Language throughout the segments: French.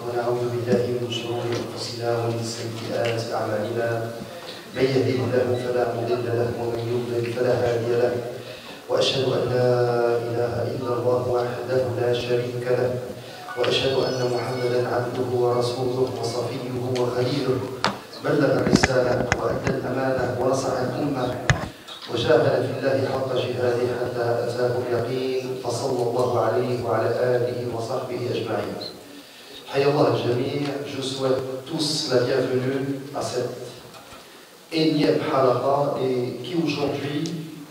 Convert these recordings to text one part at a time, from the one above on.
ونعوذ بالله من شرور أنفسنا ومن سيئات أعمالنا من يهده الله فلا مضل له ومن يضلل فلا هادي له وأشهد أن لا إله إلا الله وحده لا شريك له وأشهد أن محمدا عبده ورسوله وصفيه وخليله بلغ الرسالة وأدى الأمانة ونصح الأمة وجاهد في الله حق جهاده حتى أتاه اليقين فصلى الله عليه وعلى آله وصحبه أجمعين. حيا الله الجميع, je souhaite tous la bienvenue à cette énième halaqa et qui aujourd'hui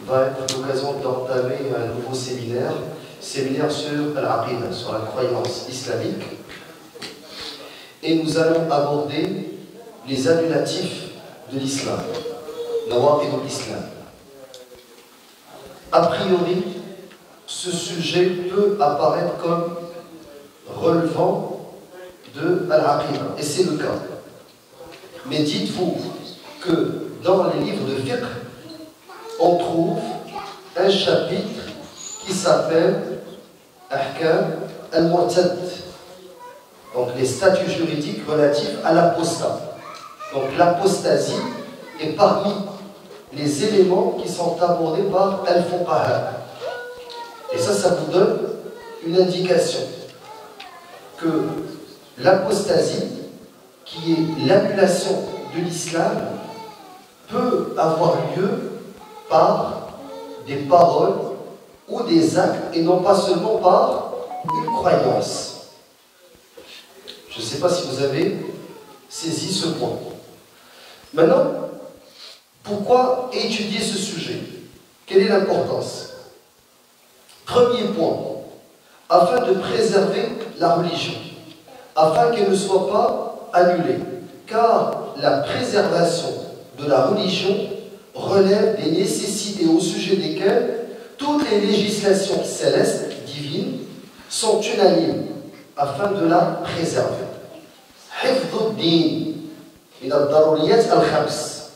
va être l'occasion d'entamer un nouveau séminaire sur l'aqida, sur la croyance islamique. Et nous allons aborder les annulatifs de l'islam, nawaqid al-islam. A priori, ce sujet peut apparaître comme relevant de l'aqida, et c'est le cas. Mais dites-vous que dans les livres de fiqh, on trouve un chapitre qui s'appelle Ahkam al-Mu'tad, donc les statuts juridiques relatifs à l'apostat. Donc l'apostasie est parmi les éléments qui sont abordés par al-Fuqaha. Et ça vous donne une indication que l'apostasie, qui est l'annulation de l'islam, peut avoir lieu par des paroles ou des actes et non pas seulement par une croyance. Je ne sais pas si vous avez saisi ce point. Maintenant, pourquoi étudier ce sujet? Quelle est l'importance? Premier point, afin de préserver la religion, afin qu'elle ne soit pas annulée, car la préservation de la religion relève des nécessités au sujet desquelles toutes les législations célestes, divines, sont unanimes, afin de la préserver. Hifdhuddin min ad-daruriyat al-khams.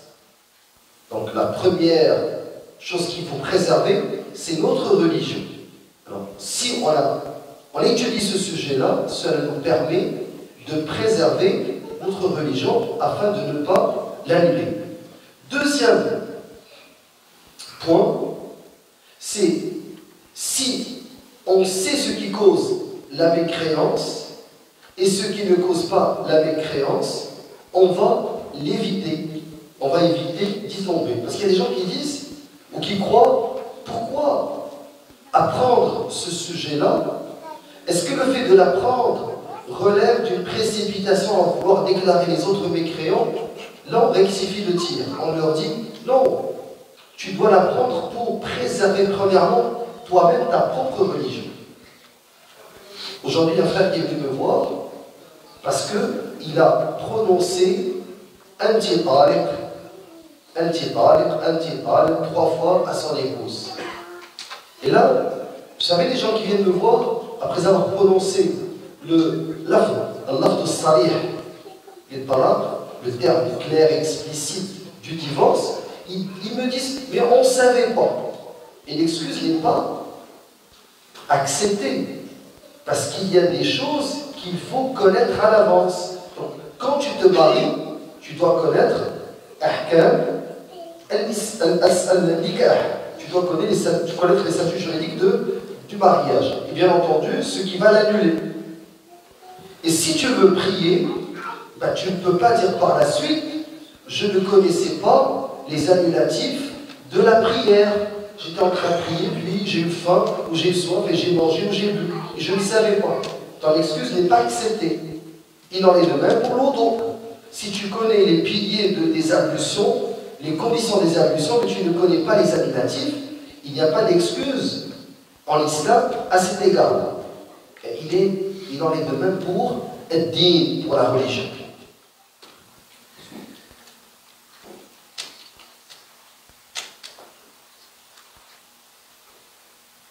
Donc la première chose qu'il faut préserver, c'est notre religion. Alors, si on étudie ce sujet-là, cela nous permet de préserver notre religion afin de ne pas l'annuler. Deuxième point, c'est si on sait ce qui cause la mécréance et ce qui ne cause pas la mécréance, on va l'éviter. On va éviter d'y tomber. Parce qu'il y a des gens qui disent, ou qui croient, pourquoi apprendre ce sujet-là? Est-ce que le fait de l'apprendre relève d'une précipitation à vouloir déclarer les autres mécréants? Là, on rectifie le tir. On leur dit, non, tu dois l'apprendre pour préserver premièrement toi-même ta propre religion. Aujourd'hui, un frère qui est venu me voir parce qu'il a prononcé anti-tariq, 3 fois à son épouse. Et là, vous savez, les gens qui viennent me voir, après avoir prononcé le lafz al-sarih, le terme clair et explicite du divorce, ils me disent, mais on ne savait pas. Et l'excuse n'est pas acceptée. Parce qu'il y a des choses qu'il faut connaître à l'avance. Donc, quand tu te maries, tu dois connaître ahkam al-nikah. Tu dois connaître les statuts juridiques du mariage. Et bien entendu, ce qui va l'annuler. Et si tu veux prier, tu ne peux pas dire par la suite, je ne connaissais pas les annulatifs de la prière. J'étais en train de prier, puis j'ai eu faim, ou j'ai eu soif, et j'ai mangé, ou j'ai bu. Et je ne savais pas. Ton excuse n'est pas acceptée. Il en est de même pour l'autre. Si tu connais les piliers des ablutions, les conditions des ablutions, mais tu ne connais pas les annulatifs, il n'y a pas d'excuse en islam à cet égard. Il en est de même pour ad-din, pour la religion.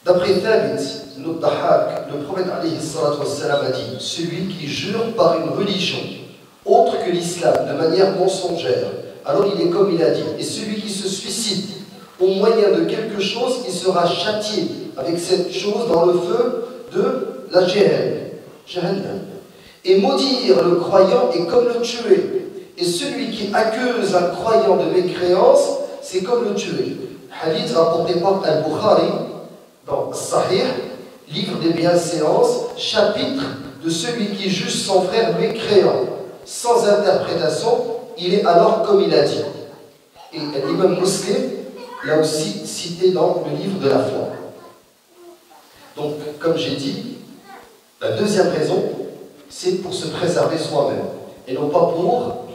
D'après Thabit ibn Dahhak, le prophète alayhi salatu wassalam a dit, celui qui jure par une religion autre que l'islam de manière mensongère, alors il est comme il a dit. Et celui qui se suicide au moyen de quelque chose, il sera châtié avec cette chose dans le feu de la Jahannam. Et maudire le croyant est comme le tuer. Et celui qui accuse un croyant de mécréance, c'est comme le tuer. Hadith rapporté par Al-Bukhari dans Sahih, livre des bienséances, chapitre de celui qui juge son frère mécréant. Sans interprétation, il est alors comme il a dit. Et l'imam Muslim l'a aussi cité dans le livre de la foi. Donc, comme j'ai dit, la deuxième raison, c'est pour se préserver soi-même, et non pas pour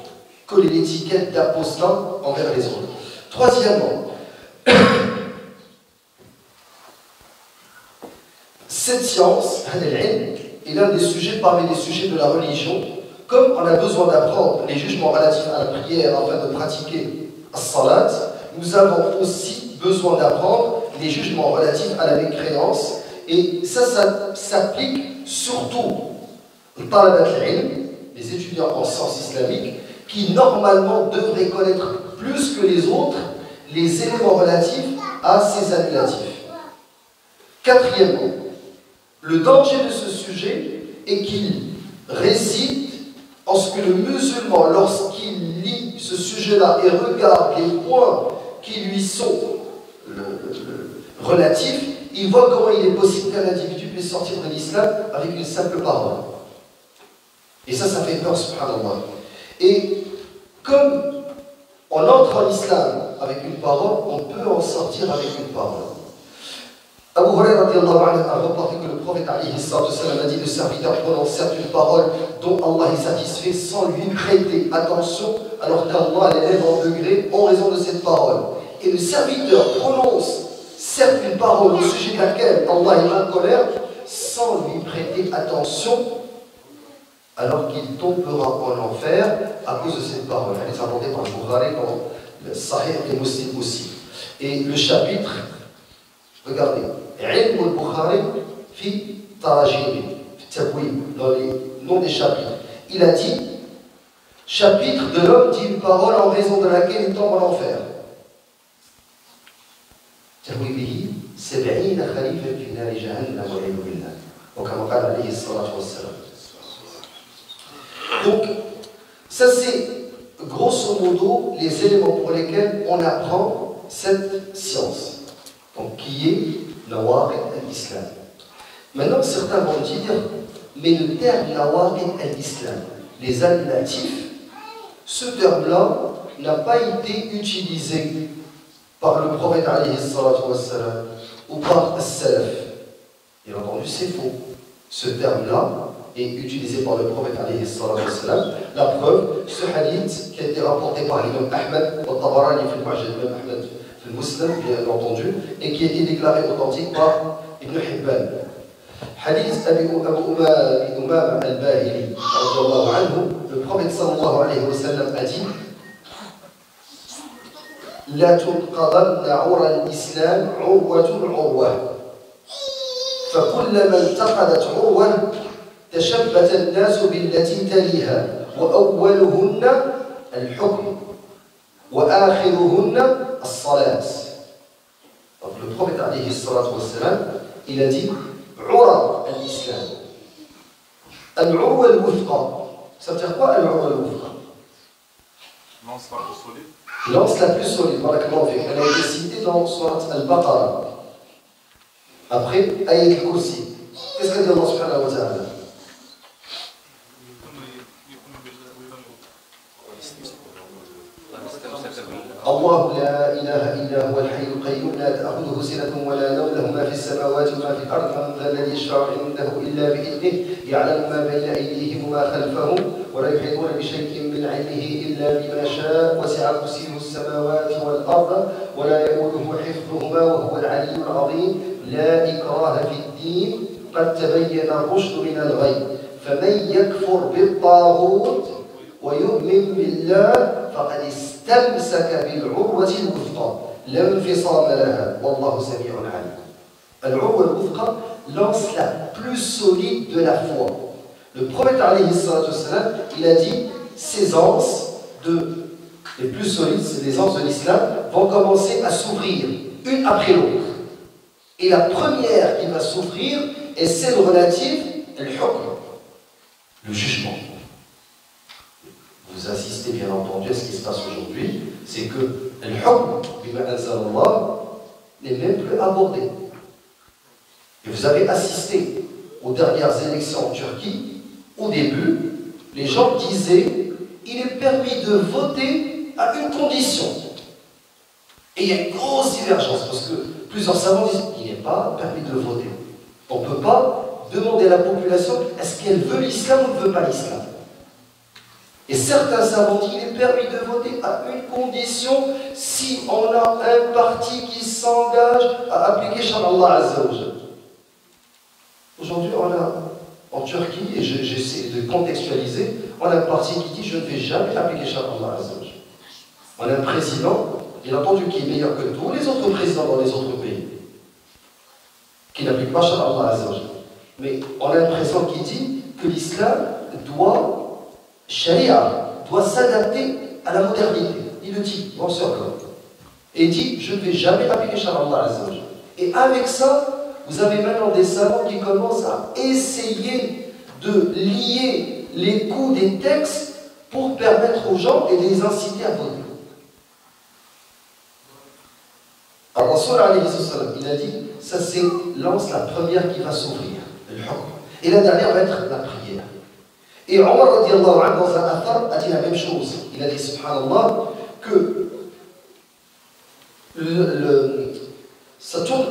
coller l'étiquette d'apostat envers les autres. Troisièmement, cette science, est l'un des sujets parmi les sujets de la religion. Comme on a besoin d'apprendre les jugements relatifs à la prière afin de pratiquer as-salat, nous avons aussi besoin d'apprendre les jugements relatifs à la mécréance. Et ça s'applique surtout aux talabat al-ilm, les étudiants en sciences islamiques, qui normalement devraient connaître plus que les autres les éléments relatifs à ces annulatifs. Quatrièmement, le danger de ce sujet est qu'il réside en ce que le musulman, lorsqu'il lit ce sujet-là et regarde les points qui lui sont relatifs, il voit comment il est possible qu'un individu puisse sortir de l'islam avec une simple parole. Et ça fait peur, subhanallah. Et comme on entre en islam avec une parole, on peut en sortir avec une parole. Abu Hurairah a reporté que le prophète a dit le serviteur prononce certes une parole dont Allah est satisfait sans lui prêter attention, alors qu'Allah l'élève en degré en raison de cette parole. Et le serviteur prononce certes une parole au sujet de laquelle Allah est en colère sans lui prêter attention, alors qu'il tombera en enfer à cause de cette parole. Elle est rapportée par le Bukhari dans le Sahih et Muslim aussi. Et le chapitre, regardez, Ilm al-Bukhari fi Tarajim, dans les noms des chapitres. Il a dit, chapitre de l'homme dit une parole en raison de laquelle il tombe en enfer. تهوي به 70 خليفة في نار جهنم والعياذ بالله وكما قال عليه الصلاة والسلام. Donc, ça c'est grosso modo les éléments pour lesquels on apprend cette science, donc qui est Nawaqid al-Islam. Maintenant, certains vont dire, mais le terme Nawaqid al-Islam, les annulatifs, ce terme-là n'a pas été utilisé par le prophète alayhi salatu wassalam ou par as-salaf. Bien entendu, c'est faux. Ce terme-là est utilisé par le prophète alayhi salatu wassalam. La preuve, ce hadith qui a été rapporté par l'imam Ahmed, au Tabarani fi al-Mu'jam, l'imam Ahmed fi al-Muslim, bien entendu, et qui a été déclaré authentique par Ibn Hibban. Hadith Abu Umama al-Bahili, le prophète sallallahu alayhi wa sallam a dit لا تنقضن عرى الإسلام عروة عروة فكلما انتقضت عروة تشبت الناس بالتي تليها وأولهن الحكم وآخرهن الصلاة. Donc le prophète alayhi salatu wassalam, il a dit عرى الإسلام. العروة الوثقى. Ça veut dire quoi العروة الوثقى? Lance la plus solide, elle a été citée dans Surat Al-Baqarah. Après, Ayat al-Kursi. Qu'est-ce qu'a dit Allah subhanahu wa ta'ala? الله لا إله إلا هو الحي القيوم لا تأخذه سنة ولا نوم له ما في السماوات وما في الأرض من ذا الذي يشفع عنده إلا بإذنه يعلم ما بين أيديهم وما خلفهم ولا يحيطون بشيء من علمه إلا بما شاء وسع كرسيه السماوات والأرض ولا يؤوده حفظهما وهو العلي العظيم لا إكراه في الدين قد تبين الرشد من الغي فمن يكفر بالطاغوت ويؤمن بالله فقد استمسك بالعروة الوثقى لا انفصام لها والله سميع عليم. العروة الوثقى, lance la plus solide de la foi. Le prophète alayhi salatu wassalam, il a dit ces anses les plus solides, les anses de l'islam, vont commencer à s'ouvrir une après l'autre. Et la première qui va s'ouvrir est celle relative al-hukm, le jugement. Vous assistez bien entendu à ce qui se passe aujourd'hui, c'est que le hukm bima anzal Allah n'est même plus abordé. Et vous avez assisté aux dernières élections en Turquie, au début, les gens disaient il est permis de voter à une condition. Et il y a une grosse divergence, parce que plusieurs savants disent il n'est pas permis de voter. On ne peut pas demander à la population est-ce qu'elle veut l'islam ou ne veut pas l'islam. Et certains savants disent qu'il est permis de voter à une condition si on a un parti qui s'engage à appliquer Shar Allah Azza wa Jal. Aujourd'hui, on a en Turquie, et j'essaie de contextualiser, on a un parti qui dit je ne vais jamais appliquer Shar Allah Azza wa Jal. On a un président, bien entendu, qui est meilleur que tous les autres présidents dans les autres pays, qui n'applique pas Shar Allah Azza wa Jal. Mais on a un président qui dit que l'islam doit Sharia doit s'adapter à la modernité. Il le dit, bon sûr. Et il dit, je ne vais jamais appliquer Shar Allah Azza wa Jal. Et avec ça, vous avez maintenant des savants qui commencent à essayer de lier les coups des textes pour permettre aux gens et les inciter à voter. Alors, Rasul alayhi salam, il a dit, ça c'est lance la première qui va s'ouvrir, le hukm. Et la dernière va être la prière. Et Omar radiallahu anhu dans un athar a dit la même chose. Il a dit, subhanallah, que ça tourne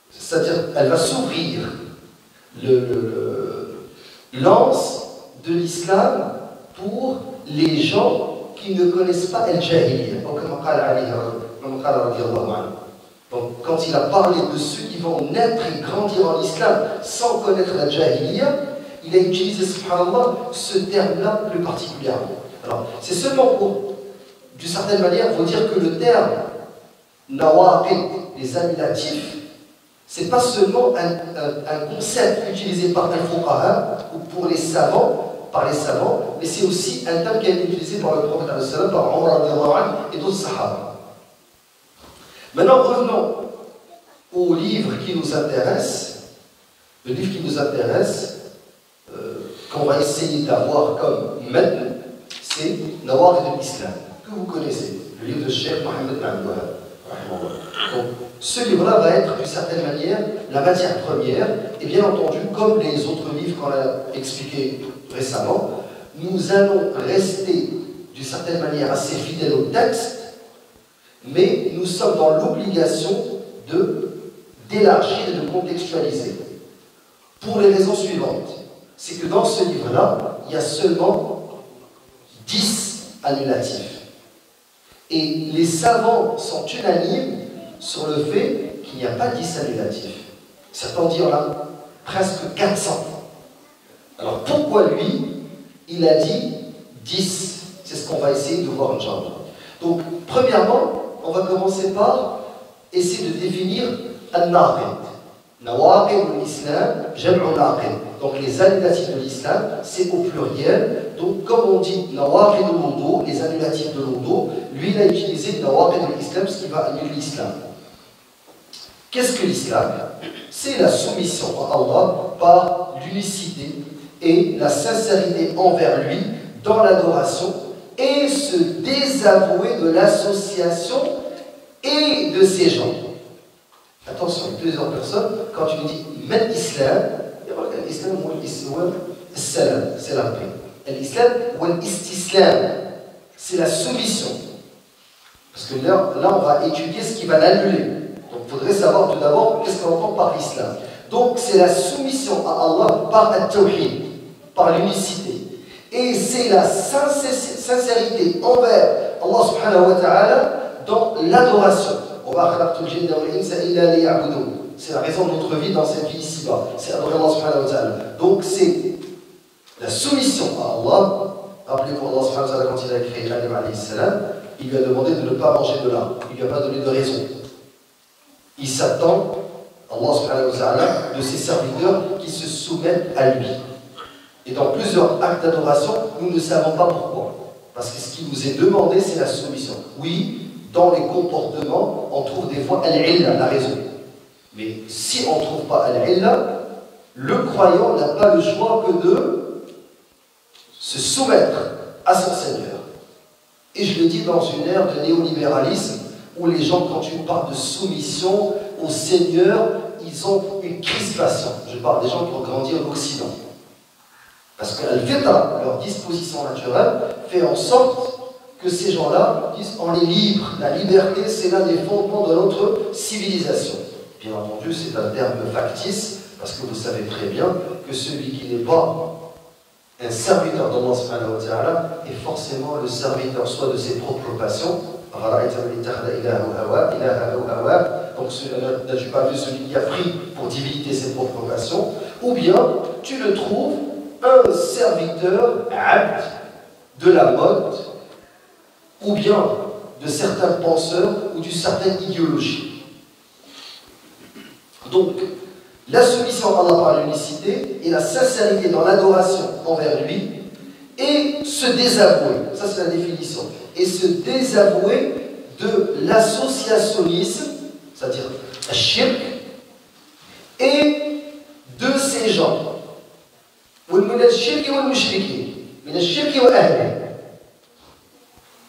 c'est-à-dire elle va s'ouvrir l'anse de l'islam pour les gens qui ne connaissent pas al-jahiliya. Donc quand il a parlé de ceux qui vont naître et grandir en islam sans connaître la jahiliya, il a utilisé, subhanallah, ce terme-là plus particulièrement. Alors, c'est seulement pour, d'une certaine manière, vous dire que le terme nawaqid, les annulatifs, c'est pas seulement un concept utilisé par al-fuqaha ou pour les savants, par les savants, mais c'est aussi un terme qui a été utilisé par le prophète, par Omar et d'autres sahaba. Maintenant, revenons au livre qui nous intéresse. Le livre qui nous intéresse, qu'on va essayer d'avoir comme maître, c'est Nawaqid al-Islam, que vous connaissez, le livre de Cheikh Mohammed bin Abdul Wahhab. Donc, ce livre-là va être d'une certaine manière la matière première, et bien entendu, comme les autres livres qu'on a expliqués récemment, nous allons rester d'une certaine manière assez fidèles au texte, mais nous sommes dans l'obligation d'élargir et de contextualiser. Pour les raisons suivantes. C'est que dans ce livre-là, il y a seulement 10 annulatifs. Et les savants sont unanimes sur le fait qu'il n'y a pas 10 annulatifs. Certains disent là presque 400. Alors pourquoi lui, il a dit 10? C'est ce qu'on va essayer de voir, Inch'Allah. Donc, premièrement, on va commencer par essayer de définir al-naqid. Nawaqid l'islam, jam'u naqid. Donc les annulatifs de l'islam, c'est au pluriel. Donc comme on dit nawaqid al-wudu, les annulatifs de l'wudu, lui il a utilisé nawaqid l'islam, ce qui va annuler l'islam. Qu'est-ce que l'islam? C'est la soumission à Allah par l'unicité et la sincérité envers lui dans l'adoration et se désavouer de l'association et de ses gens. Attention, plusieurs personnes, quand tu me dis mal islam, l'islam c'est la paix. L'islam c'est la soumission. Parce que là, on va étudier ce qui va l'annuler. Donc il faudrait savoir tout d'abord qu'est-ce qu'on entend par l'islam. Donc c'est la soumission à Allah par al-tawhid, par l'unicité. Et c'est la sincérité envers Allah subhanahu wa ta'ala dans l'adoration. C'est la raison de notre vie dans cette vie ici-bas. C'est adorer Allah subhanahu wa ta'ala. Donc c'est la soumission à Allah. Rappelez-vous, Allah subhanahu wa ta'ala, quand il a créé Adam alayhi salam, il lui a demandé de ne pas manger de l'arbre. Il ne lui a pas donné de raison. Il s'attend, Allah subhanahu wa ta'ala, de ses serviteurs qui se soumettent à lui. Et dans plusieurs actes d'adoration, nous ne savons pas pourquoi. Parce que ce qui nous est demandé, c'est la soumission. Oui, dans les comportements, on trouve des fois al-illa, la raison. Mais si on ne trouve pas al-illa, le croyant n'a pas le choix que de se soumettre à son Seigneur. Et je le dis dans une ère de néolibéralisme où les gens, quand tu parles de soumission au Seigneur, ils ont une crispation. Je parle des gens qui ont grandi en Occident. Parce que Al-Fitra, leur disposition naturelle, fait en sorte que ces gens-là disent on est libre. La liberté, c'est l'un des fondements de notre civilisation. Bien entendu, c'est un terme factice, parce que vous savez très bien que celui qui n'est pas un serviteur d'Allah subhanahu wa ta'ala est forcément le serviteur soit de ses propres passions, donc n'as-tu pas vu celui qui a pris pour divinité ses propres passions, ou bien tu le trouves un serviteur abd de la mode, ou bien de certains penseurs ou d'une certaine idéologie. Donc, la soumission à Allah par l'unicité et la sincérité dans l'adoration envers lui et se désavouer, ça c'est la définition, et se désavouer de l'associationnisme, c'est-à-dire la shirk, et de ces gens.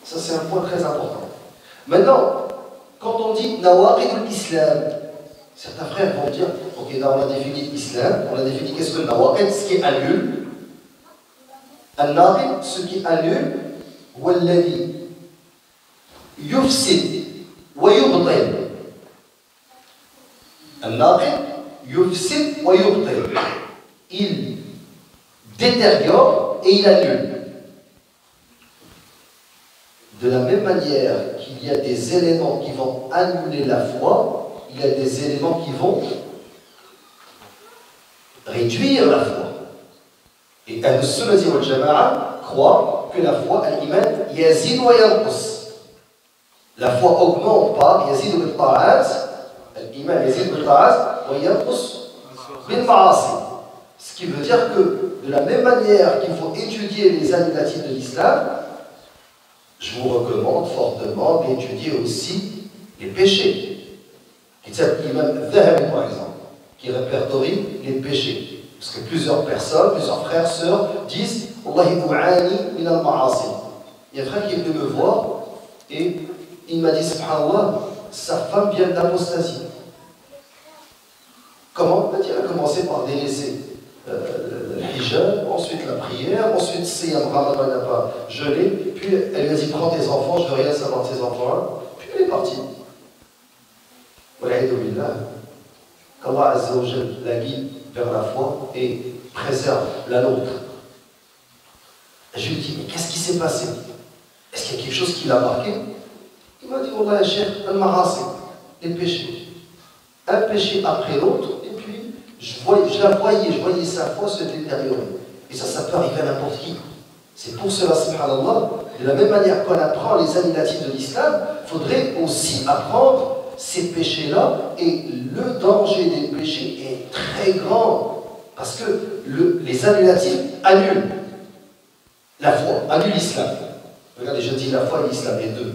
Ça c'est un point très important. Maintenant, quand on dit nawaqid al-islam, certains frères vont dire, ok, là on a défini l'islam, on a défini qu'est-ce que le nawaqid, ce qui annule. Al-naqid, ce qui annule, walladhi yufsid wa yubtil. Al-naqid yufsid wa yubtil. Il détériore et il annule. De la même manière qu'il y a des éléments qui vont annuler la foi, il y a des éléments qui vont réduire la foi. Et Ahl-Sunnah wal Jama'a croit que la foi, al-iman, yazid wa yanqus. La foi augmente par yazid bil ta'at, al-iman yazid bil ta'at wa yanqus bil ma'asi. Ce qui veut dire que de la même manière qu'il faut étudier les annulatifs de l'islam, je vous recommande fortement d'étudier aussi les péchés. L'imam Dhahabi, par exemple, qui répertorie les péchés. Parce que plusieurs personnes, plusieurs frères, sœurs disent Wallahi u'ani min al-ma'asi. Il y a un frère qui est venu me voir et il m'a dit subhanallah, sa femme vient d'apostasie. Comment? Il a commencé par délaisser le hijab, ensuite la prière, ensuite Siyam Ramadan n'a pas jeûné, puis elle lui a dit prends tes enfants, je ne veux rien savoir de tes enfants, puis elle est partie. Qu'Allah Azza wa Jal la guide vers la foi et préserve la nôtre. Je lui dis mais qu'est-ce qui s'est passé? Est-ce qu'il y a quelque chose qui l'a marqué? Il m'a dit Wallah Cheikh, al-ma'asi, les péchés. Un péché après l'autre. Je voyais sa foi se détériorer. Et ça peut arriver à n'importe qui. C'est pour cela, subhanallah, de la même manière qu'on apprend les annulatifs de l'islam, il faudrait aussi apprendre ces péchés-là. Et le danger des péchés est très grand. Parce que les annulatifs annulent la foi, annulent l'islam. Regardez, je dis la foi et l'islam, les deux.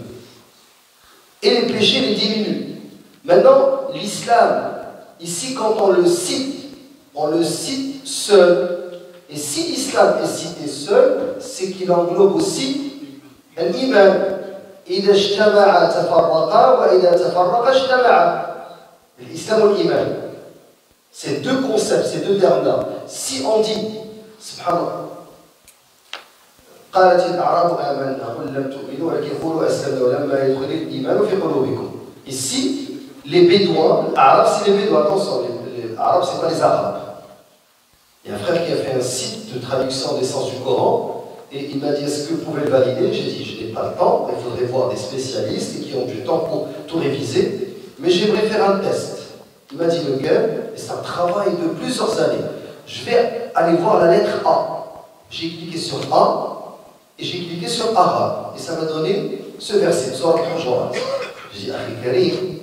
Et les péchés les diminuent. Maintenant, l'islam, ici, quand on le cite seul. Et si l'islam est cité seul, c'est qu'il englobe aussi l'iman. إذا اجتمع تفرقا وإذا تفرقا اجتمعا. L'islam ou l'iman. Ces deux concepts, ces deux termes-là. Si on dit, subhanallah, قالت الأعراب آمنا قل لم تؤمنوا ولكن قولوا أسلمنا ولما يدخل الإيمان في قلوبكم. Ici, les Bédouins, l'Arabe c'est les Bédouins, attention, les Arabes c'est pas les Arabes. Il y a un frère qui a fait un site de traduction des sens du Coran et il m'a dit est-ce que vous pouvez le valider? J'ai dit je n'ai pas le temps, il faudrait voir des spécialistes et qui ont du temps pour tout réviser, mais j'aimerais faire un test. Il m'a dit le gars, et c'est un travail de plusieurs années, je vais aller voir la lettre A. J'ai cliqué sur A et j'ai cliqué sur Arabe et ça m'a donné ce verset, Sourate Al-Hujurat. J'ai dit Akhi Karim,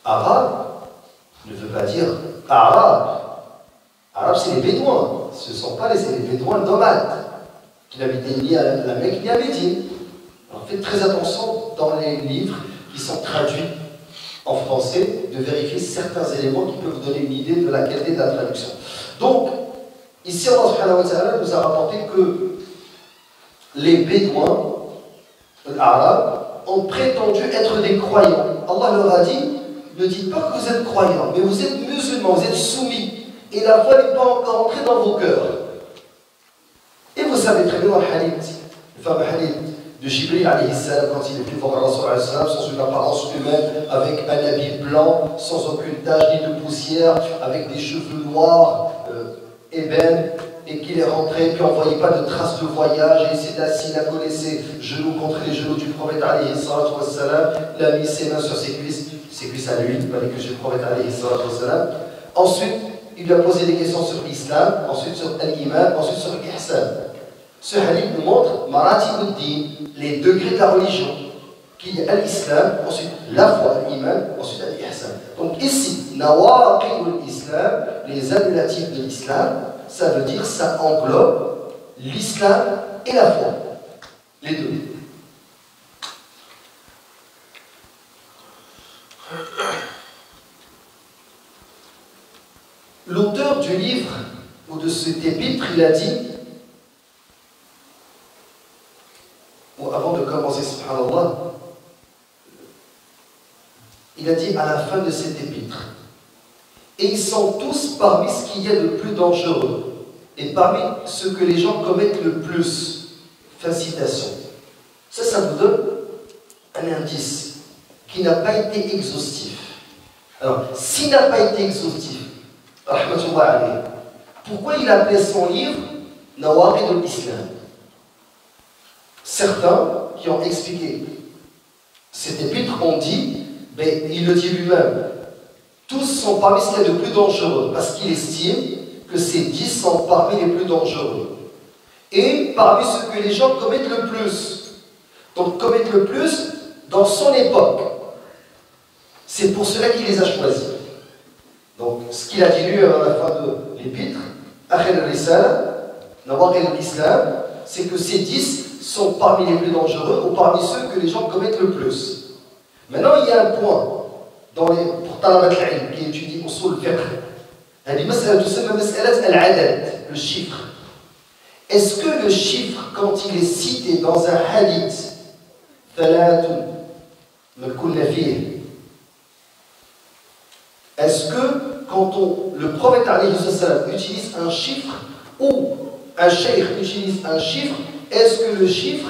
Arabe ne veut pas dire Arabe. Arabe, c'est les Bédouins. Ce ne sont pas les Bédouins nomades qui n'habitaient ni à la Mecque ni à Médine. Alors faites très attention dans les livres qui sont traduits en français de vérifier certains éléments qui peuvent vous donner une idée de la qualité de la traduction. Donc, ici, Allah subhanahu wa ta'ala nous a rapporté que les Bédouins, les Arabes, ont prétendu être des croyants. Allah leur a dit, ne dites pas que vous êtes croyants, mais vous êtes musulmans, vous êtes soumis. Et la foi n'est pas encore entrée dans vos cœurs. Et vous savez très bien dans le hadith, le fameux hadith de Jibril alayhi salam, quand il est venu voir Rasul alayhi salam, sans une apparence humaine, avec un habit blanc, sans aucune tache ni de poussière, avec des cheveux noirs, ébène, et qu'il est rentré, puis on ne voyait pas de traces de voyage, et il s'est assis, il a collé ses genoux contre les genoux du prophète alayhi salam, il a mis ses mains sur ses cuisses à lui, il fallait que j'ai le prophète alayhi salam. Ensuite, il lui a posé des questions sur l'islam, ensuite sur l'iman, ensuite sur l'ihsan. Ce hadith nous montre maratibuddin, les degrés de la religion, qu'il y a l'islam, ensuite la foi, l'iman, ensuite l'ihsan. Donc ici, nawaqidul islam, les annulatifs de l'islam, ça veut dire, ça englobe l'islam et la foi. Les deux. L'auteur du livre, ou de cet épître, il a dit, ou avant de commencer, subhanallah, il a dit à la fin de cet épître, et ils sont tous parmi ce qu'il y a de plus dangereux, et parmi ce que les gens commettent le plus. Fin citation. Ça vous donne un indice qui n'a pas été exhaustif. Alors, s'il n'a pas été exhaustif, pourquoi il appelait son livre Nawaqid al-Islam? Certains qui ont expliqué cet épître ont dit, ben, il le dit lui-même, tous sont parmi ce qu'il y a de plus dangereux, parce qu'il estime que ces 10 sont parmi les plus dangereux. Et parmi ce que les gens commettent le plus. Donc commettent le plus dans son époque. C'est pour cela qu'il les a choisis. Donc ce qu'il a dit lui à la fin de l'épître, Akhil al-Risala, Nawaqid al-Islam, c'est que ces 10 sont parmi les plus dangereux ou parmi ceux que les gens commettent le plus. Maintenant, il y a un point dans les, pour Talabat al-Ilm qui étudie Usul al-Fiqh. Le chiffre. Est-ce que le chiffre, quand il est cité dans un hadith, est-ce que quand le prophète utilise un chiffre ou un cheikh utilise un chiffre, est-ce que le chiffre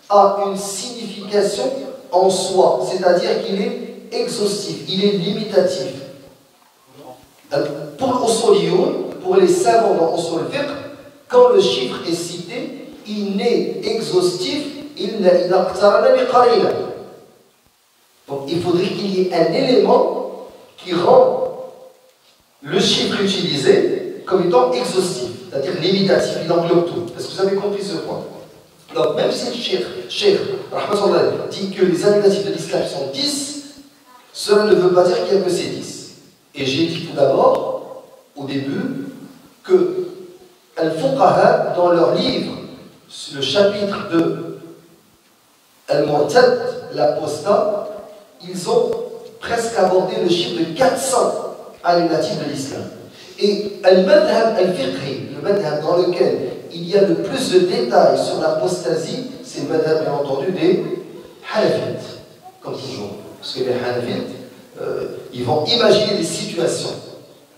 a une signification en soi, c'est-à-dire qu'il est exhaustif, il est limitatif? Pour l'usuliyoun, pour les savants dans Usul al-Fiqh, quand le chiffre est cité, il n'est exhaustif illa idha iqtarana bi qarina. Donc il faudrait qu'il y ait un élément qui rend le chiffre utilisé comme étant exhaustif, c'est-à-dire limitatif, il englobe tout. Est-ce que vous avez compris ce point? Donc même si le cheikh dit que les annulatifs de l'islam sont 10, cela ne veut pas dire qu'il n'y a que ces 10. Et j'ai dit tout d'abord, au début, que Al-Fuqaha, dans leur livre, le chapitre de Al-Mu'tad, l'apostat, ils ont presque abordé le chiffre de 400 annulatifs de l'islam. Et Al-Madhab al-Fiqhi, le madhab dans lequel il y a le plus de détails sur l'apostasie, c'est le madhab bien entendu des Hanafites, comme toujours. Parce que les Hanafites, ils vont imaginer des situations.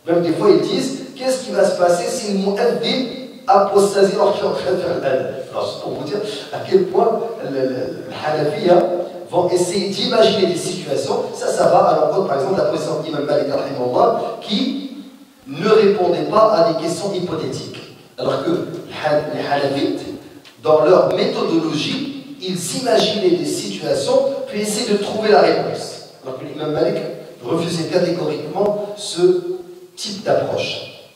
Même des fois, ils disent, qu'est-ce qui va se passer si le mu'addin apostasie alors qu'il est en train de faire l'adhan? Alors, c'est pour vous dire à quel point les Hanafiya vont essayer d'imaginer des situations. Ça va à l'encontre, par exemple, de la position d'Imam Malik qui ne répondait pas à des questions hypothétiques. Alors que les Hanafites, dans leur méthodologie, ils imaginaient des situations, puis essayaient de trouver la réponse. Alors que l'imam Malik refusait catégoriquement ce type d'approche.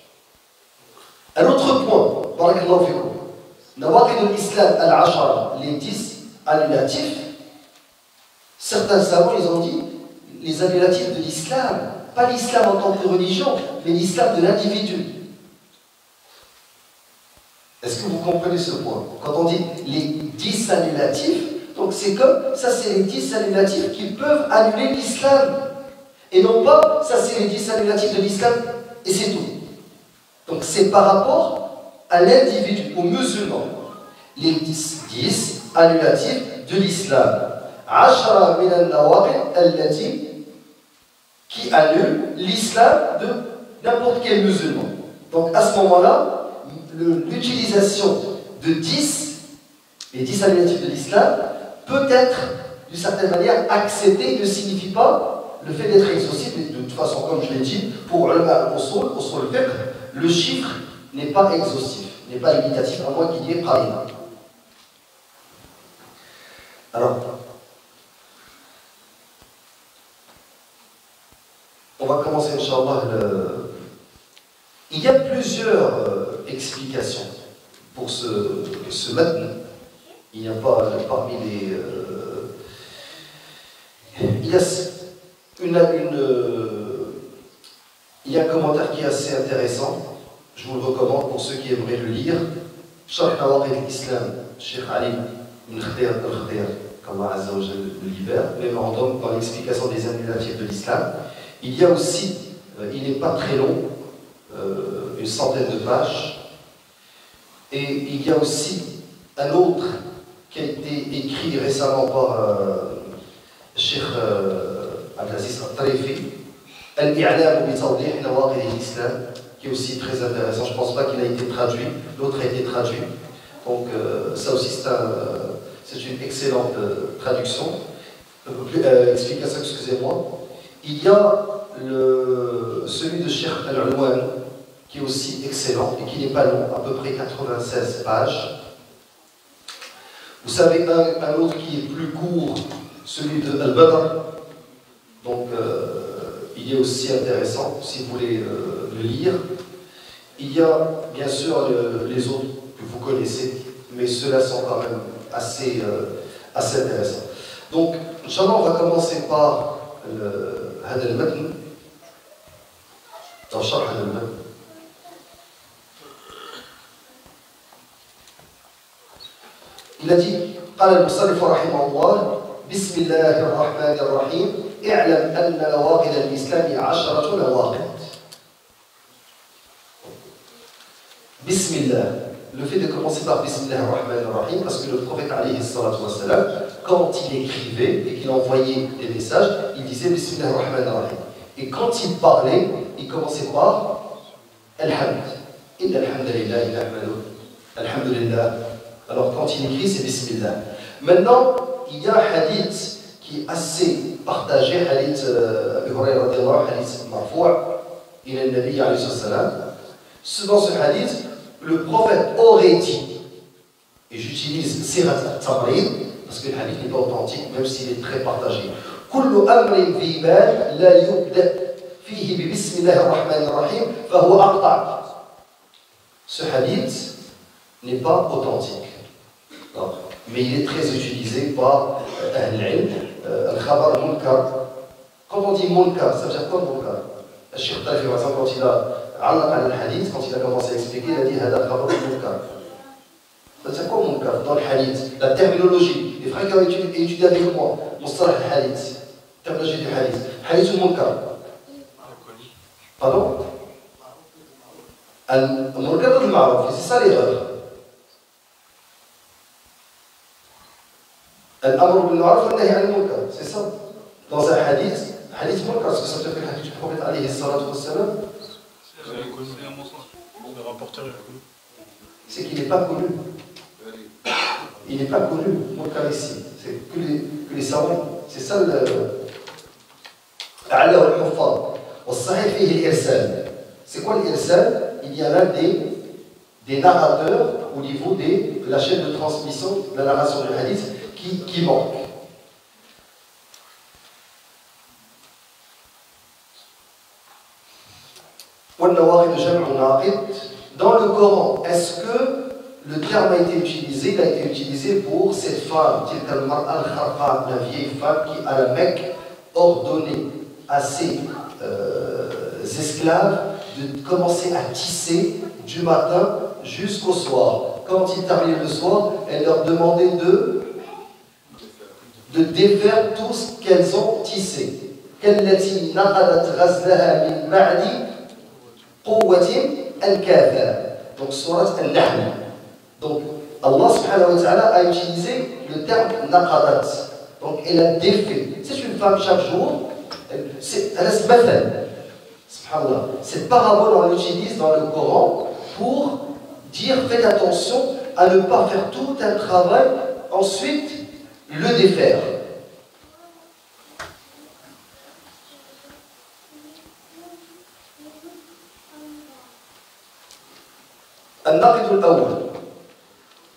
Un autre point, barakallahu fikum, Nawaqid al-Islam al-Ashara, les 10 annulatifs, certains savants, ils ont dit, les annulatifs de l'islam, pas l'islam en tant que religion, mais l'islam de l'individu. Est-ce que vous comprenez ce point? Quand on dit les 10 annulatifs, donc c'est comme, ça c'est les 10 annulatifs qui peuvent annuler l'islam. Et non pas, ça c'est les 10 annulatifs de l'islam, et c'est tout. Donc c'est par rapport à l'individu, aux musulmans. les 10 annulatifs de l'islam. 10 من النواقض التي qui annule l'islam de n'importe quel musulman. Donc à ce moment-là, l'utilisation de 10, les 10 annulatifs de l'islam, peut être d'une certaine manière acceptée, ne signifie pas le fait d'être exhaustif, mais de toute façon, comme je l'ai dit, pour ulama al-usul, al-fiqh, le chiffre n'est pas exhaustif, n'est pas limitatif, à moins qu'il y ait qarina. Alors, on va commencer, Inch'Allah. Il y a plusieurs explications pour ce matn. Il n'y a pas parmi les... il y a un commentaire qui est assez intéressant. Je vous le recommande pour ceux qui aimeraient le lire. Sharh Nawaqid al-Islam, Cheikh Ali ibn Khdir al-Khdir, qu'Allah Azza wa Jalla le libère, mémorandum dans l'explication des annulatifs de l'islam. Il y a aussi, il n'est pas très long, une centaine de pages, et il y a aussi un autre qui a été écrit récemment par Cheikh Abdelaziz Al-Tarifi, Al-I'lam bi Tawdih Nawaqid al-Islam, qui est aussi très intéressant. Je ne pense pas qu'il a été traduit, l'autre a été traduit. Donc ça aussi c'est une excellente traduction, explication, excusez-moi. Il y a celui de Cheikh Al-Ulwan, qui est aussi excellent et qui n'est pas long, à peu près 96 pages. Vous savez, un autre qui est plus court, celui de Al-Badr. Donc, il est aussi intéressant, si vous voulez le lire. Il y a, bien sûr, les autres que vous connaissez, mais ceux-là sont quand même assez intéressants. Donc, Inch'Allah, on va commencer par هذا المتن أو شرح هذا المتن. Il a dit قال المصنف رحمه الله بسم الله الرحمن الرحيم اعلم أن نواقض الإسلام 10 نواقض. بسم الله. Le fait de commencer par Bismillah ar-Rahman ar-Rahim, parce que le prophète alayhi salatu wa salam, quand il écrivait et qu'il envoyait des messages, il disait Bismillah ar-Rahman ar-Rahim. Et quand il parlait, il commençait par Alhamd. Inna alhamdulillah, alhamdulillah. Alors quand il écrit, c'est Bismillah. Maintenant, il y a un hadith qui est assez partagé, hadith Abu Hurayra radiyallahu, hadith marfou' ila al-Nabi alayhi salam. Dans ce hadith, le prophète aurait dit, et j'utilise Sirat al-Tabrid, parce que le hadith n'est pas authentique, même s'il est très partagé. كل أمر ذي بال لا يبدأ فيه ببسم الله الرحمن الرحيم فهو أقطع. Ce hadith n'est pas authentique. Non. Mais il est très utilisé par Ahl al-Ilm, al-Khabar munkar. Quand on dit munkar, ça veut dire quoi munkar? Le Cheikh Tarifi, par exemple, quand il a علق le hadith, quand il a commencé à expliquer, il a dit هذا الخبر munkar. Ça veut dire quoi munkar dans le hadith? La terminologie. Les frères qui ont étudié avec moi, mustalah al-hadith, terminologie du hadith. Hadith ou munkar? Pardon? Al-munkar al-ma'ruf, c'est ça l'erreur. Al-amr bil-ma'ruf wa nahy al-munkar, c'est ça. Dans un hadith munkar, parce que ça veut dire que le hadith du prophète alayhi salatu wa salam, c'est qu'il n'est pas connu. Il n'est pas connu, munkar ici. C'est que les savants. C'est ça le. أعلاه الحفاظ والصحيح فيه الإرسال. C'est quoi l'Irsal? Il y a là des narrateurs au niveau de la chaîne de transmission de la narration du hadith qui manque. Dans le Coran, est-ce que le terme a été utilisé? Il a été utilisé pour cette femme, la vieille femme qui, à la Mecque, ordonnait à ses esclaves de commencer à tisser du matin jusqu'au soir. Quand ils terminaient le soir, elle leur demandait de défaire tout ce qu'elles ont tissé. كالتي نقضت غزلها من بعد قوة الكافر. Donc, surat al-Nahl. Donc, Allah subhanahu wa ta'ala a utilisé le terme naqadat. Donc elle a défait. C'est une femme chaque jour, elle se mathal. Subhanallah. Cette parabole, on l'utilise dans le Coran pour dire faites attention à ne pas faire tout un travail, ensuite le défaire. الناقض الأول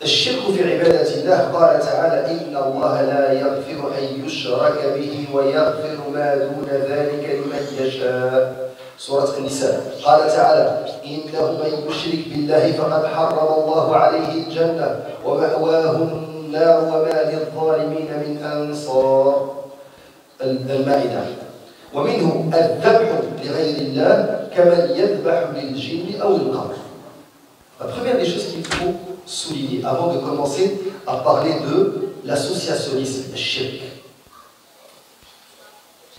الشرك في عبادة الله قال تعالى إن الله لا يغفر أن يشرك به ويغفر ما دون ذلك لمن يشاء سورة النساء قال تعالى إنه من يشرك بالله فقد حرم الله عليه الجنة ومأواه النار وما للظالمين من أنصار المائدة ومنه الذبح لغير الله كمن يذبح للجن أو القبر. La première des choses qu'il faut souligner avant de commencer à parler de l'associationnisme, le shirk.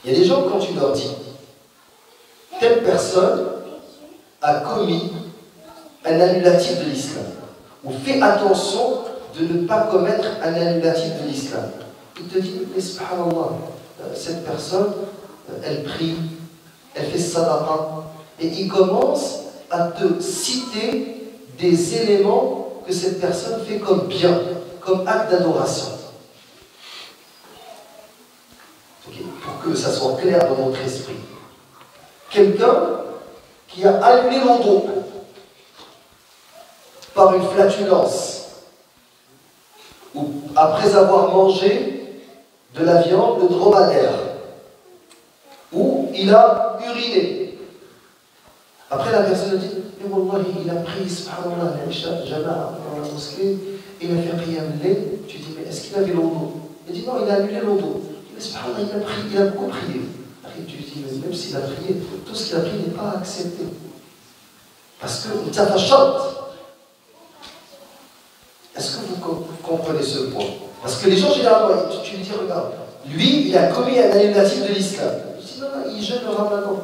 Il y a des gens, quand tu leur dis telle personne a commis un annulatif de l'islam, ou fais attention de ne pas commettre un annulatif de l'islam, il te dit, mais subhanallah, cette personne, elle prie, elle fait sadaqa, et il commence à te citer des éléments que cette personne fait comme bien, comme acte d'adoration. Okay. Pour que ça soit clair dans notre esprit. Quelqu'un qui a allumé l'eau par une flatulence, ou après avoir mangé de la viande de dromadaire, ou il a uriné. Après, la personne dit, mais Wallah, il a pris, subhanallah, l'Isha, Jama'a, dans la mosquée, il a fait qiyam al-layl. Tu dis, mais est-ce qu'il avait l'eau? Il dit, non, il a annulé l'eau. Mais subhanallah, il a prié, il a beaucoup prié. Après, tu dis, mais même s'il a prié, tout ce qu'il a prié n'est pas accepté. Parce que, est-ce que vous comprenez ce point? Parce que les gens, généralement, tu lui dis, regarde, lui, il a commis un annulatif de l'islam. Je dis, non, non, il jeûne le ramadan.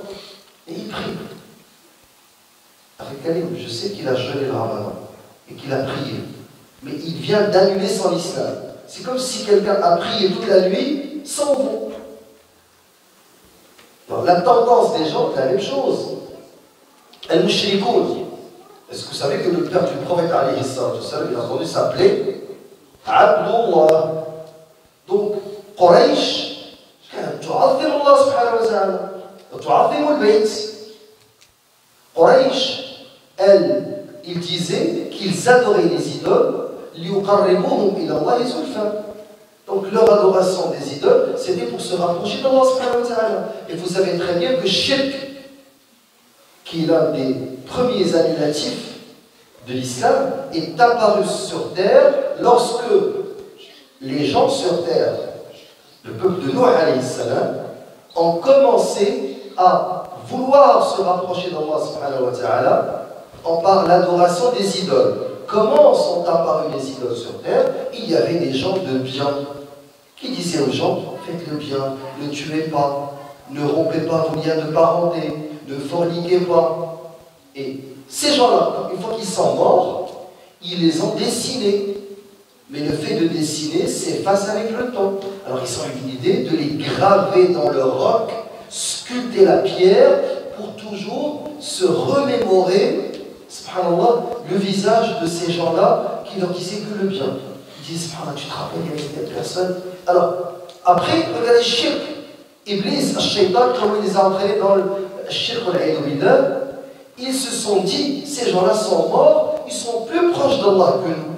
Et il prie. Avec Kalim, je sais qu'il a jeûné le ramadan et qu'il a prié, mais il vient d'annuler son islam. C'est comme si quelqu'un a prié toute la nuit sans vous. La tendance des gens est la même chose. Al-Mushrikoun. Est-ce que vous savez que le père du prophète, alayhi salam, il a entendu s'appeler Abdullah. Donc, Quraysh, tu'azzim Allah subhanahu wa ta'ala, tu'azzim al-bayt. Quraysh, ils disaient qu'ils adoraient les idoles, donc leur adoration des idoles, c'était pour se rapprocher d'Allah subhanahu wa ta'ala. Et vous savez très bien que shirk, qui est l'un des premiers annulatifs de l'islam, est apparu sur terre lorsque les gens sur terre, le peuple de Nuh alayhi salam, ont commencé à vouloir se rapprocher d'Allah subhanahu wa ta'ala par l'adoration des idoles. Comment sont apparues les idoles sur terre? Il y avait des gens de bien qui disaient aux gens, faites le bien, ne tuez pas, ne rompez pas vos liens de parenté, ne forniquez pas. Et ces gens-là, une fois qu'ils sont morts, ils les ont dessinés. Mais le fait de dessiner s'efface avec le temps. Alors ils ont une idée de les graver dans le roc, sculpter la pierre pour toujours se remémorer, subhanallah, le visage de ces gens-là qui leur disaient que le bien. Ils disent, subhanallah, tu te rappelles, il y avait telle personne. Alors, après, regardez, shirk, Iblis, Shaitan, comment il les a entraînés dans le shirk, ils se sont dit, ces gens-là sont morts, ils sont plus proches d'Allah que nous.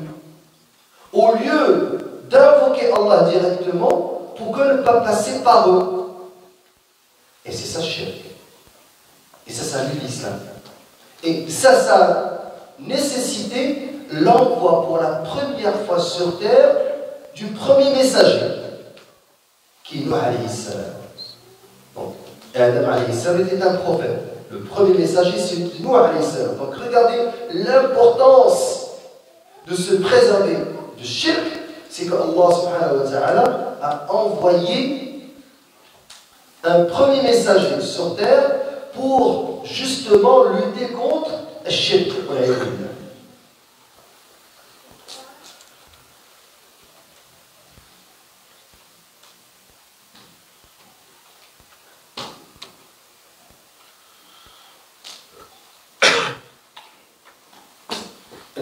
Au lieu d'invoquer Allah directement, pourquoi ne pas passer par eux? Et c'est ça, shirk. Et ça, ça annule l'islam. Et ça a nécessité l'envoi pour la première fois sur terre du premier messager, qui est Nuh alayhi salam. Donc, Adam alayhi salam était un prophète. Le premier messager, c'est Nuh alayhi salam. Donc, regardez l'importance de se préserver de shirk, c'est qu'Allah subhanahu wa ta'ala a envoyé un premier messager sur terre pour justement lutter contre le shirk.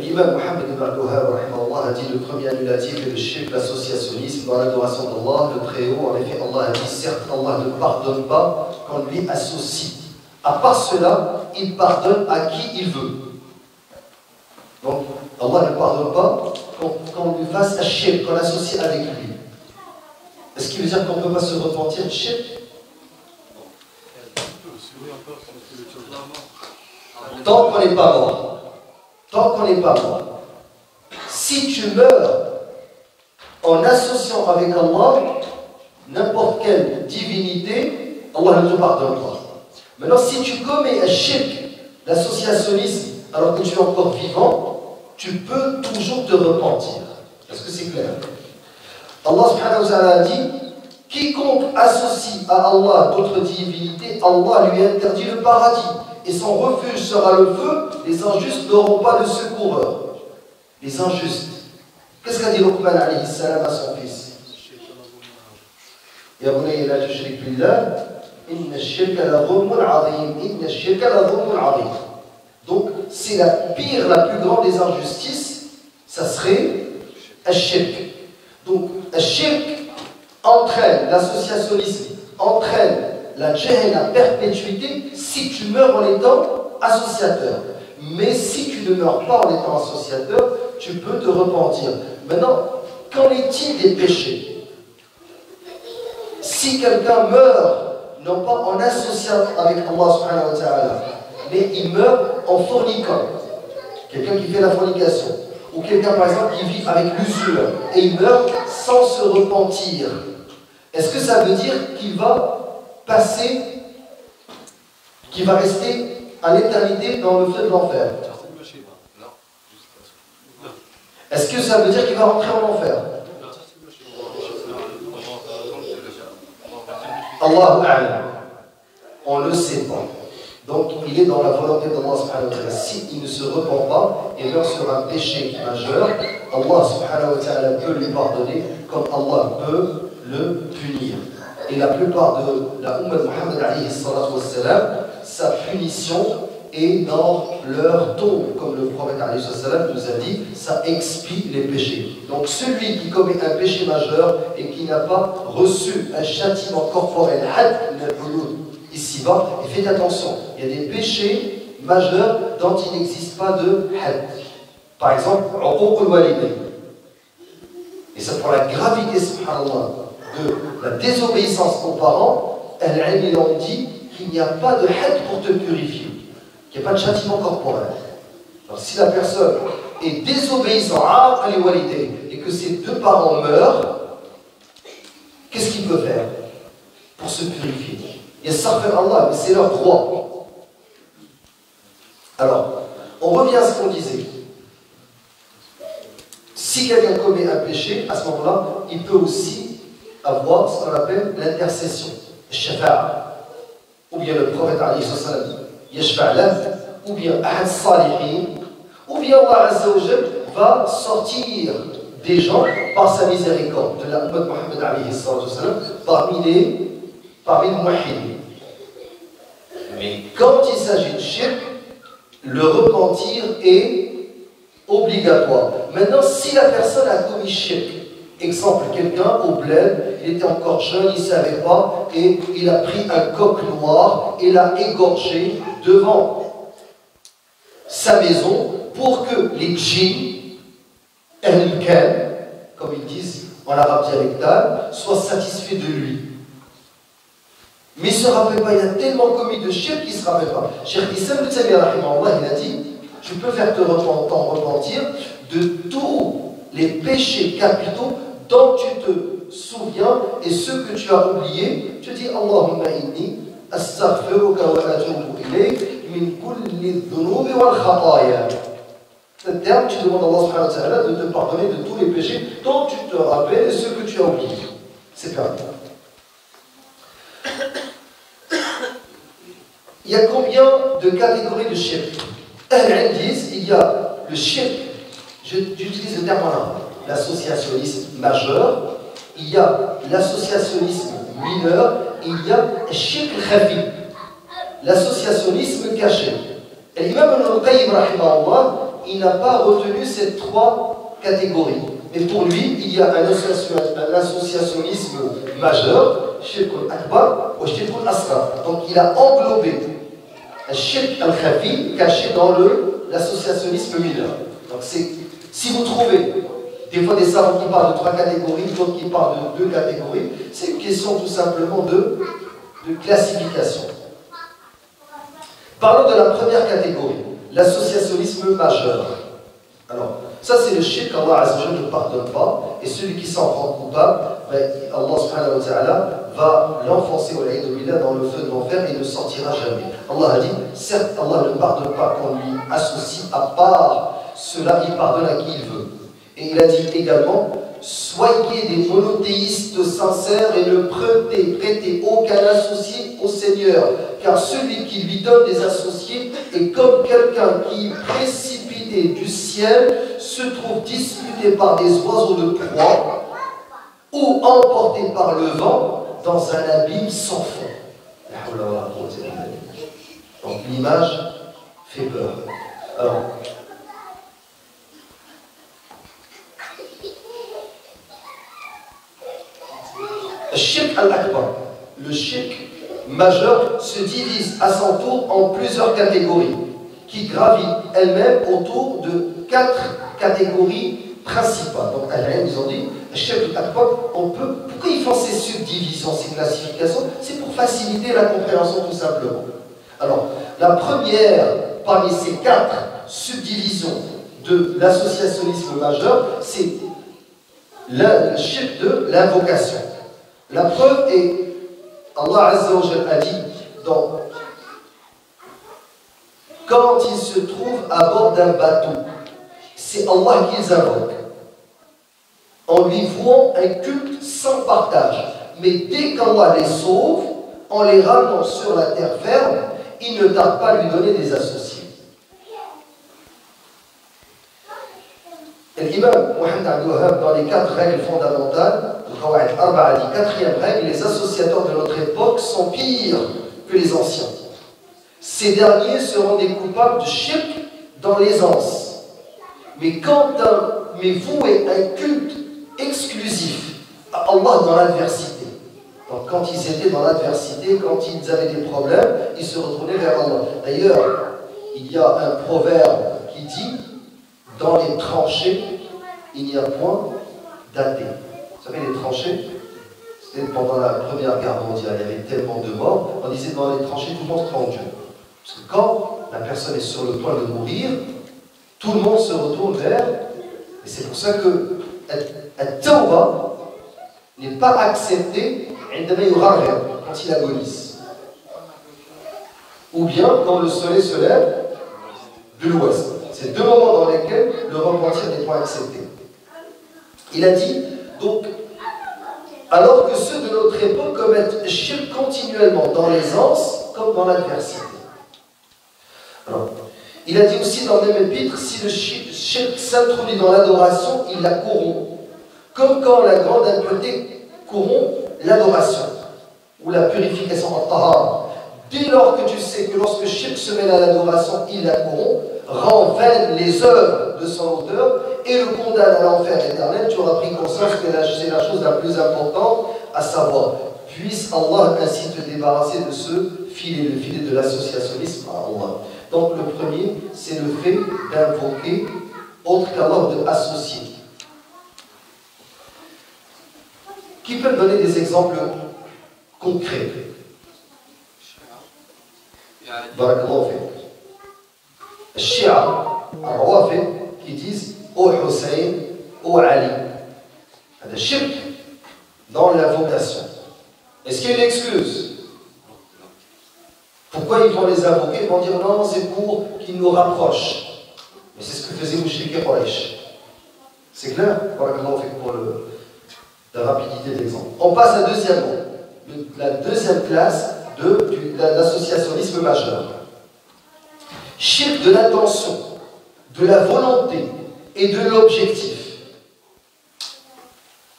l'imam Mohammed ibn al-Wahhab a dit le premier annulatif est le shirk, l'associationnisme dans l'adoration d'Allah, le Très-Haut. En effet, Allah a dit certes, Allah ne pardonne pas quand lui associe. À part cela, il pardonne à qui il veut. Donc, Allah ne pardonne pas quand on lui fasse un shirk, qu'on associe avec lui. Est-ce qu'il veut dire qu'on ne peut pas se repentir de shirk? Tant qu'on n'est pas mort. Tant qu'on n'est pas mort. Si tu meurs en associant avec Allah n'importe quelle divinité, Allah ne te pardonne pas. Maintenant, si tu commets un shirk, l'associationnisme, alors que tu es encore vivant, tu peux toujours te repentir. Est-ce que c'est clair? Allah subhanahu wa ta'ala a dit, quiconque associe à Allah d'autres divinités, Allah lui interdit le paradis. Et son refuge sera le feu, les injustes n'auront pas de secoureur. Les injustes. Qu'est-ce qu'a dit Luqman alayhi salam à son fils? Ya bunayya la tushrik billah, inna ash-shirka la dhulmun azim, inna ash-shirka la dhulmun azim. Donc, c'est la pire, la plus grande des injustices, ça serait ash-shirk. Donc, ash-shirk entraîne, l'associationnisme entraîne la jahl, la perpétuité, si tu meurs en étant associateur. Mais si tu ne meurs pas en étant associateur, tu peux te repentir. Maintenant, qu'en est-il des péchés? Si quelqu'un meurt, non pas en associant avec Allah subhanahu wa ta'ala, mais il meurt en forniquant, quelqu'un qui fait la fornication, ou quelqu'un par exemple qui vit avec l'usure, et il meurt sans se repentir, est-ce que ça veut dire qu'il va passer, qui va rester à l'éternité dans le feu de l'enfer? Est-ce que ça veut dire qu'il va rentrer en enfer? Allahu a'lam. On ne le sait pas. Donc il est dans la volonté d'Allah subhanahu wa ta'ala. S'il ne se repent pas et meurt sur un péché majeur, Allah subhanahu wa ta'ala peut lui pardonner comme Allah peut le punir. Et la plupart de la Ummah de Muhammad alayhi salatu wassalam, sa punition est dans leur tombe, comme le prophète alayhi salatu nous a dit, ça expie les péchés. Donc celui qui commet un péché majeur et qui n'a pas reçu un châtiment corporel, ici-bas, et faites attention, il y a des péchés majeurs dont il n'existe pas de had. Par exemple, uquq al-walidayn. Et c'est pour la gravité, subhanallah, de la désobéissance aux parents, ils ont dit qu'il n'y a pas de had pour te purifier, qu'il n'y a pas de châtiment corporel. Alors si la personne est désobéissante à les walidayn et que ses deux parents meurent, qu'est-ce qu'il peut faire pour se purifier? Il y a ça faire Allah, mais c'est leur droit. Alors, on revient à ce qu'on disait. Si quelqu'un commet un péché, à ce moment-là, il peut aussi avoir ce qu'on appelle l'intercession, shafa'a, ou bien le prophète alayhi salam yashfa' lahu, ou bien ahad salihin, ou bien Allah azza wa jal va sortir des gens par sa miséricorde de la Ummah de Muhammad alayhi salam parmi les muwahhidin. Mais quand il s'agit de shirk, le repentir est obligatoire. Maintenant, si la personne a commis shirk, exemple, quelqu'un au bled, il était encore jeune, il ne savait pas, et il a pris un coq noir et l'a égorgé devant sa maison pour que les djinns, al-kan, comme ils disent en arabe dialectal, soient satisfaits de lui. Mais il ne se rappelle pas, il a tellement commis de shirk qu'il ne se rappelle pas. Cheikh Issam ibn Taymiyyah rahimahullah, il a dit, tu peux faire t'en repentir de tous les péchés capitaux dont tu te souviens et ceux que tu as oubliés. Tu dis Allahumma inni astaghfiruka wa atubu ilayk min kulli dhunubi wal khataya. Ce terme, tu demandes à Allah subhanahu wa ta'ala de te pardonner de tous les péchés dont tu te rappelles et ceux que tu as oubliés. C'est permis. Il y a combien de catégories de shirk? Ils disent il y a le shirk, j'utilise le terme en arabe, l'associationnisme majeur, il y a l'associationnisme mineur, et il y a le shirk khafi, l'associationnisme caché. Et l'imam al-Qayyim rahimahullah, il n'a pas retenu ces trois catégories. Mais pour lui, il y a un associationnisme majeur, Shirk al-Akbar ou Shirk al-Asghar. Donc il a englobé un Shirk al-Khafi caché dans l'associationnisme mineur. Donc si vous trouvez des fois des savants qui parlent de trois catégories, d'autres qui parlent de deux catégories, c'est une question tout simplement de classification. Parlons de la première catégorie, l'associationnisme majeur. Alors, ça c'est le shirk qu'Allah Azza wa Jalla ne pardonne pas, et celui qui s'en rend coupable, ben, Allah subhanahu wa ta'ala va l'enfoncer dans le feu de l'enfer et il ne sortira jamais. Allah a dit, certes Allah ne pardonne pas qu'on lui associe, à part cela il pardonne à qui il veut. Et il a dit également, soyez des monothéistes sincères et ne prêtez aucun associé au Seigneur, car celui qui lui donne des associés est comme quelqu'un qui, précipité du ciel, se trouve disputé par des oiseaux de proie ou emporté par le vent dans un abîme sans fond. Donc l'image fait peur. Alors, Shirk al-Akbar, le shirk majeur, se divise à son tour en plusieurs catégories qui gravitent elles-mêmes autour de 4 catégories principales. Donc, ils ont dit, Shirk al-Akbar, pourquoi ils font ces subdivisions, ces classifications? C'est pour faciliter la compréhension tout simplement. Alors, la première parmi ces 4 subdivisions de l'associationnisme majeur, c'est le shirk de l'invocation. La preuve est, Allah Azza wa Jalla a dit, quand ils se trouvent à bord d'un bateau, c'est Allah qui les invoque, en lui vouant un culte sans partage. Mais dès qu'Allah les sauve, en les ramenant sur la terre ferme, il ne tarde pas à lui donner des associés. L'imam Mohammed Abdul Wahhab, dans les 4 règles fondamentales, a dit, 4e règle, les associateurs de notre époque sont pires que les anciens. Ces derniers seront des coupables de shirk dans l'aisance. Mais vouer un culte exclusif à Allah dans l'adversité. Donc quand ils étaient dans l'adversité, quand ils avaient des problèmes, ils se retournaient vers Allah. D'ailleurs, il y a un proverbe qui dit, dans les tranchées, il n'y a point d'athée. Vous savez, les tranchées, c'était pendant la Première Guerre mondiale, il y avait tellement de morts, on disait dans les tranchées, tout le monde croit en Dieu. Parce que quand la personne est sur le point de mourir, tout le monde se retourne vers, et c'est pour ça que un tawbah n'est pas accepté quand il agonise. Ou bien quand le soleil se lève de l'ouest. C'est 2 moments dans lesquels le repentir n'est pas accepté. Il a dit, donc, alors que ceux de notre époque commettent shirk continuellement dans l'aisance comme dans l'adversité. Alors, il a dit aussi dans le même épître, si le shirk s'introduit dans l'adoration, il la corrompt. Comme quand la grande impureté corrompt l'adoration, ou la purification en tahara. Dès lors que tu sais que lorsque shirk se mêle à l'adoration, il la corrompt, rend vaines les œuvres de son auteur et le condamne à l'enfer éternel, tu auras pris conscience que c'est la chose la plus importante à savoir. Puisse Allah ainsi te débarrasser de ce filet, le filet de l'associationnisme à Allah. Donc le premier, c'est le fait d'invoquer autre qu'Allah, de associer. Qui peut donner des exemples concrets? Barakallahu fik. Shia, Rawafid, qui disent ô Hussein, ô Ali. Il y a des shirk dans l'invocation. Est-ce qu'il y a une excuse? Pourquoi ils vont les invoquer? Ils vont dire non, c'est pour qu'ils nous rapprochent. Mais c'est ce que faisait Mouchrik et Quraysh. C'est clair? Pour la rapidité de l'exemple. On passe à la deuxième classe de l'associationnisme majeur. Shirk de l'intention, de la volonté et de l'objectif.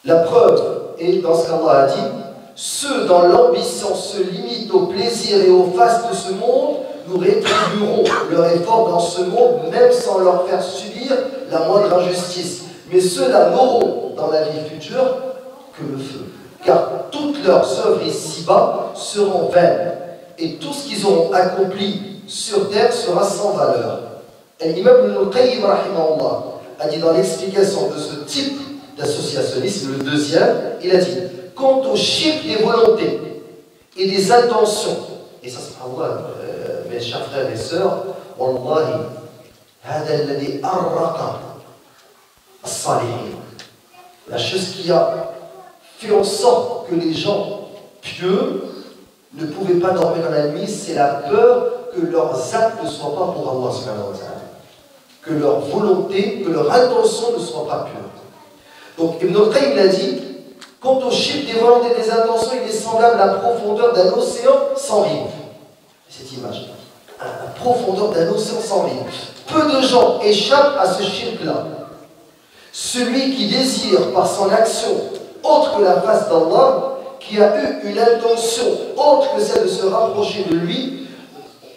La preuve est dans ce qu'Allah a dit, ceux dont l'ambition se limite au plaisir et aux fastes de ce monde nous rétribuerons leur effort dans ce monde, même sans leur faire subir la moindre injustice. Mais ceux-là n'auront dans la vie future que le feu. Car toutes leurs œuvres ici-bas seront vaines. Et tout ce qu'ils auront accompli sur terre sera sans valeur. Et l'imam Ibn al-Qayyim rahimahullah a dit dans l'explication de ce type d'associationnisme, le deuxième, il a dit, quant au shirk des volontés et des intentions, et ça, subhanallah, mes chers frères et sœurs, wallahi, hada alladhi arraqa as-salihin. La chose qui a fait en sorte que les gens pieux ne pouvaient pas dormir dans la nuit, c'est la peur que leurs actes ne soient pas pour Allah subhanahu wa ta'ala, que leur volonté, que leur intention ne soit pas pure. Donc Ibn al-Qayyim il a dit, quant au shirk des volontés et des intentions, il est semblable à la profondeur d'un océan sans rive. Cette image, la profondeur d'un océan sans rive. Peu de gens échappent à ce shirk-là. Celui qui désire par son action autre que la face d'Allah, qui a eu une intention autre que celle de se rapprocher de lui,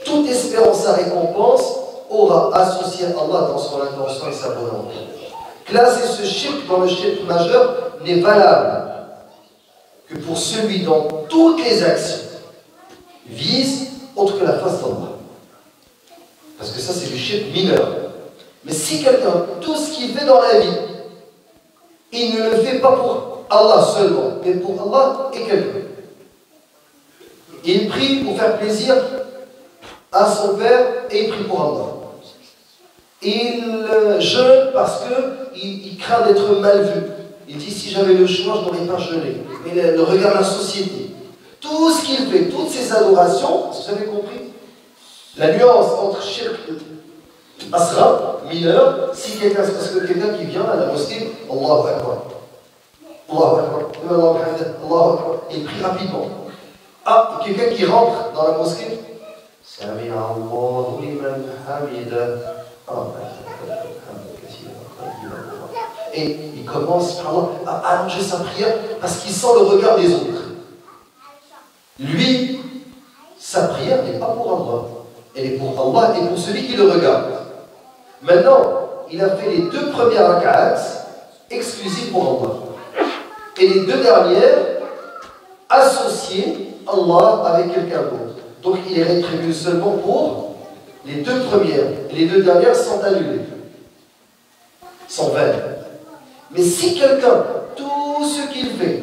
toute espérance sa récompense aura associé Allah dans son intention et sa volonté. Classer ce shirk dans le shirk majeur n'est valable que pour celui dont toutes les actions visent autre que la face d'Allah. Parce que ça c'est du shirk mineur. Mais si quelqu'un, tout ce qu'il fait dans la vie, il ne le fait pas pour Allah seulement, mais pour Allah et quelqu'un. Il prie pour faire plaisir à son père et il prie pour Allah. Il jeûne parce qu'il craint d'être mal vu. Il dit si j'avais le choix, je n'aurais pas jeûné. Mais le regard de la société, tout ce qu'il fait, toutes ses adorations, vous avez compris la nuance entre shirk asra, mineur, si quelqu'un, c'est parce que quelqu'un qui vient à la mosquée, Allahu Akbar. Allahu Akbar, Allahu Akbar, il prie rapidement. Ah, quelqu'un qui rentre dans la mosquée, Sami'a Allahu liman hamida. Et il commence à allonger sa prière parce qu'il sent le regard des autres. Lui, sa prière n'est pas pour Allah. Elle est pour Allah et pour celui qui le regarde. Maintenant, il a fait les 2 premières rak'ats exclusives pour Allah. Et les 2 dernières associées Allah avec quelqu'un d'autre. Donc il est rétribué seulement pour les 2 premières. Et les 2 dernières sont annulées. Sont vaines. Mais si quelqu'un, tout ce qu'il fait,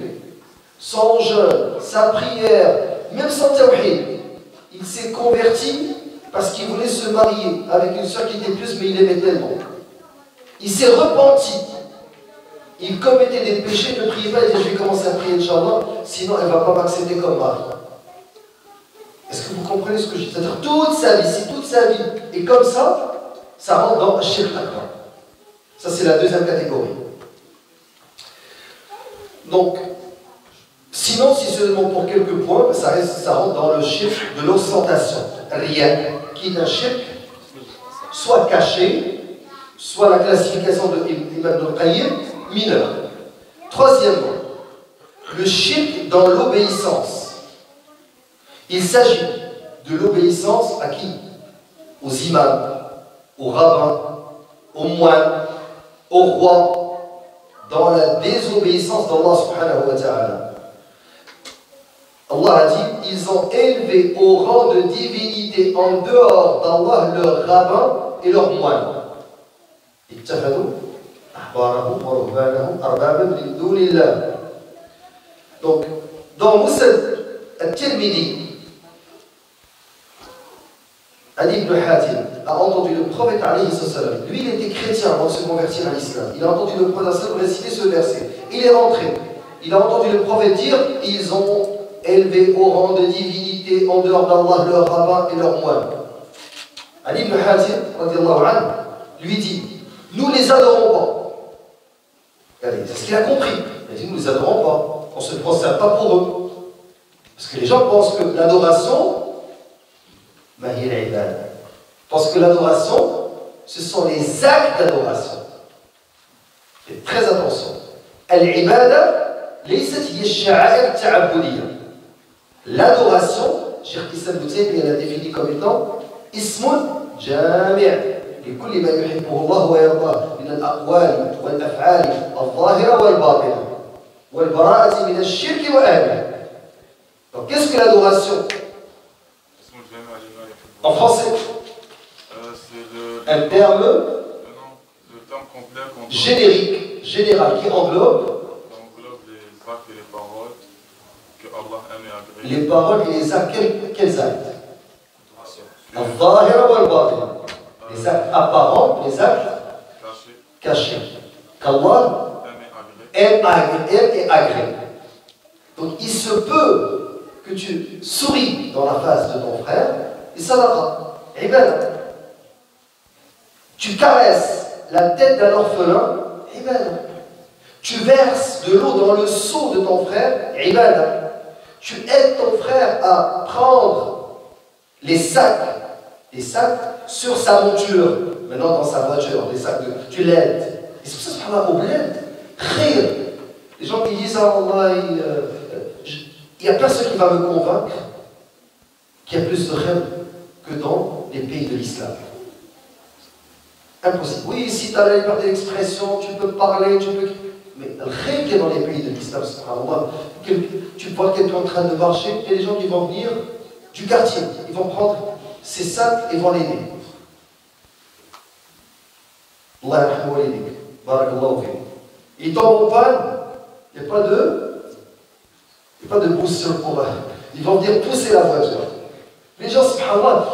son jeûne, sa prière, même son tawhid, il s'est converti parce qu'il voulait se marier avec une soeur qui était plus, mais il aimait tellement. Il s'est repenti. Il commettait des péchés, ne priait pas, il dit je vais commencer à prier, Inch'Allah, sinon elle ne va pas m'accepter comme mari. Est-ce que vous comprenez ce que je dis? C'est-à-dire toute sa vie, si toute sa vie est comme ça, ça rentre dans Shirk Akbar. Ça c'est la 2e catégorie. Donc, sinon, si seulement pour quelques points, ça rentre dans le shirk de l'ostentation. Rien, qui est un shirk, soit caché, soit la classification de Ibn al-Qayyim, mineur. Troisièmement, le shirk dans l'obéissance. Il s'agit de l'obéissance à qui? Aux imams, aux rabbins, aux moines, aux rois, dans la désobéissance d'Allah subhanahu wa ta'ala. Allah a dit, ils ont élevé au rang de divinité en dehors d'Allah leurs rabbins et leurs moines. Donc, dans Musnad al-Tirmidhi, Ali ibn Hatim a entendu le prophète alayhi salam. Lui, il était chrétien avant de se convertir à l'islam. Il a entendu le prophète réciter ce verset. Il est rentré. Il a entendu le prophète dire, ils ont élevé au rang de divinité en dehors d'Allah leurs rabbins et leurs moines. Ali ibn Hatim, radiallahu anhu, lui dit, nous les adorons pas. C'est ce qu'il a compris. Il a dit, nous les adorons pas. On ne se prosterne pas pour eux. Parce que les gens pensent que l'adoration, parce que l'adoration, ce sont les actes d'adoration. Faites très attention. Al-ibada, l'adoration, Cheikh Issam Boutseib, il l'a défini comme étant اسم جامع لكل ما يحبه الله ويرضاه من الأقوال والأفعال الظاهرة والباطنة والبراءة من الشرك وأهله. Donc qu'est-ce que l'adoration en français? Un terme générique, général, qui englobe les paroles que Allah aime et agrée. Les paroles et les actes, quels actes? Al-Zahira wal-Batina. Les actes apparents, les actes cachés. Qu'Allah aime et agrée. Donc il se peut que tu souris dans la face de ton frère, et sadaqa, ibada. Tu caresses la tête d'un orphelin, ibada. Tu verses de l'eau dans le seau de ton frère, ibada. Tu aides ton frère à prendre les sacs sur sa monture, maintenant dans sa voiture, les sacs de... Tu l'aides. Et c'est pour ça que subhanallah, au bled, khayr. Les gens qui disent, ah Allah, il n'y a personne qui va me convaincre qu'il y a plus de khayr que dans les pays de l'islam. Impossible. Oui, si tu as la liberté d'expression, tu peux parler, tu peux... Mais le khayr qui est dans les pays de l'islam, subhanallah, tu vois quelqu'un en train de marcher, il y a des gens qui vont venir du quartier, ils vont prendre ces sacs et vont l'aider. Allah yarhamou wa yahdik. Barakallahu fik. Ils tombent en panne, il n'y a pas de boost pour eux. Ils vont venir pousser la voiture. Les gens, subhanallah,